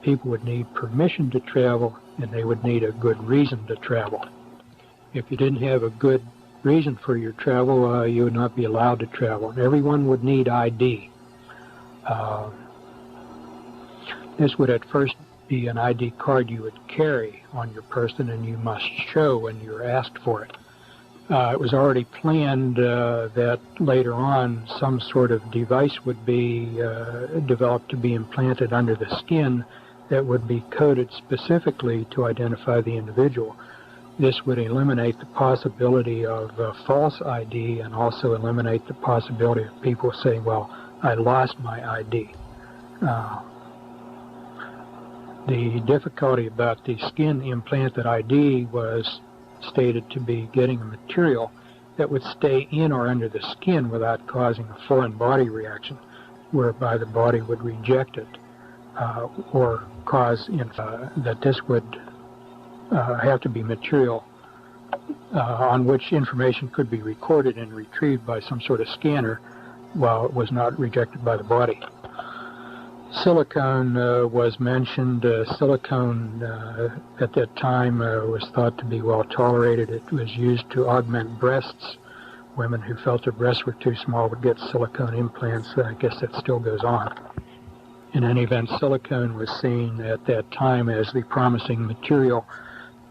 People would need permission to travel, and they would need a good reason to travel. If you didn't have a good reason for your travel, you would not be allowed to travel. And everyone would need ID. This would at first be an ID card you would carry on your person, and you must show when you're asked for it. It was already planned that later on some sort of device would be developed to be implanted under the skin that would be coded specifically to identify the individual. This would eliminate the possibility of false ID and also eliminate the possibility of people saying, well, I lost my ID. The difficulty about the skin implanted ID was stated to be getting a material that would stay in or under the skin without causing a foreign body reaction, whereby the body would reject it, or cause that this would have to be material on which information could be recorded and retrieved by some sort of scanner while it was not rejected by the body. Silicone was mentioned. Silicone at that time was thought to be well tolerated. It was used to augment breasts. Women who felt their breasts were too small would get silicone implants. I guess that still goes on. In any event, silicone was seen at that time as the promising material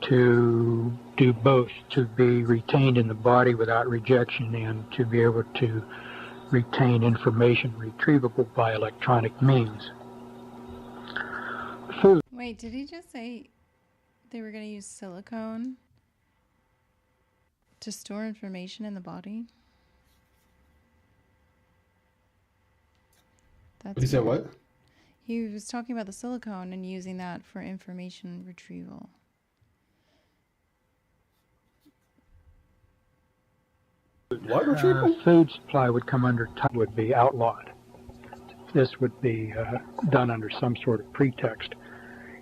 to do both, to be retained in the body without rejection and to be able to retain information retrievable by electronic means. Food. Wait, did he just say they were going to use silicone to store information in the body? He said what? He was talking about the silicone and using that for information retrieval. What retrieval? Food supply would come under would be outlawed. This would be done under some sort of pretext.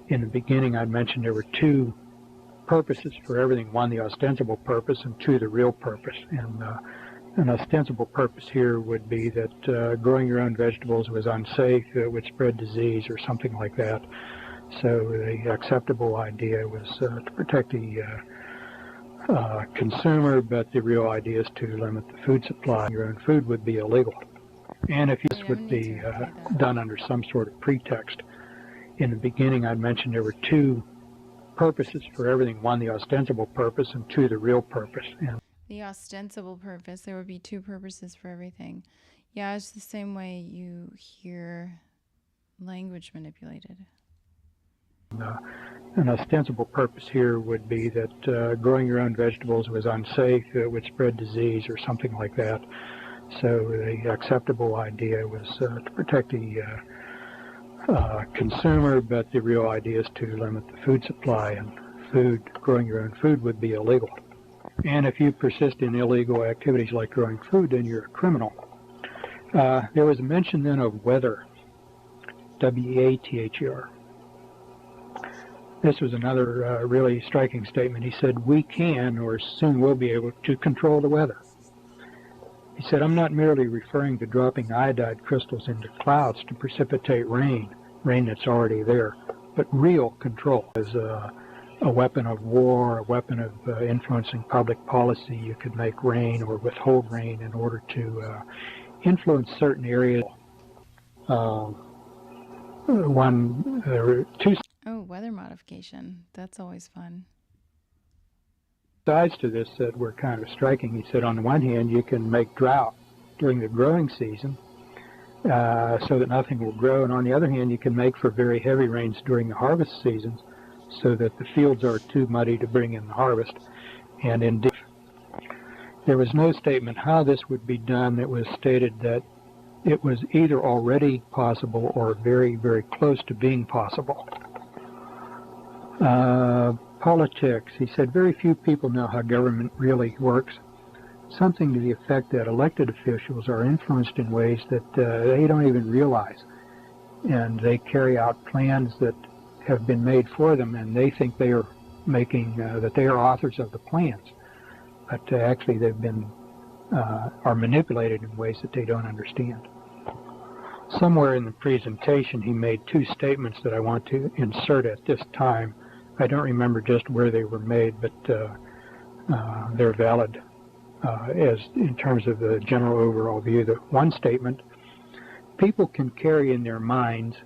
In the beginning, I mentioned there were two purposes for everything. One, the ostensible purpose, and two, the real purpose. And an ostensible purpose here would be that growing your own vegetables was unsafe, it would spread disease or something like that. So the acceptable idea was to protect the consumer, but the real idea is to limit the food supply. Your own food would be illegal. And if this would be done under some sort of pretext. In the beginning, I mentioned there were two purposes for everything. One, the ostensible purpose, and two, the real purpose. And The ostensible purpose, there would be two purposes for everything. Yeah, it's the same way you hear language manipulated. An ostensible purpose here would be that growing your own vegetables was unsafe, it would spread disease or something like that. So the acceptable idea was to protect the consumer, but the real idea is to limit the food supply, and growing your own food would be illegal. And if you persist in illegal activities like growing food, then you're a criminal. There was a mention then of weather, W-E-A-T-H-E-R. This was another really striking statement. He said, we can, or soon will be able to control the weather. He said, I'm not merely referring to dropping iodide crystals into clouds to precipitate rain that's already there, but real control. As a weapon of war, a weapon of influencing public policy, you could make rain or withhold rain in order to influence certain areas. There were two Oh, weather modification. That's always fun. sides to this that were kind of striking. He said, on the one hand, you can make drought during the growing season so that nothing will grow, and on the other hand, you can make for very heavy rains during the harvest seasons so that the fields are too muddy to bring in the harvest. And indeed, there was no statement how this would be done. It was stated that it was either already possible or very, very close to being possible. Politics. He said very few people know how government really works. Something to the effect that elected officials are influenced in ways that they don't even realize. And they carry out plans that have been made for them, and they think they are making, that they are authors of the plans. But actually they've been, are manipulated in ways that they don't understand. Somewhere in the presentation he made two statements that I want to insert at this time. I don't remember just where they were made, but they're valid as in terms of the general overall view. The one statement, people can carry in their minds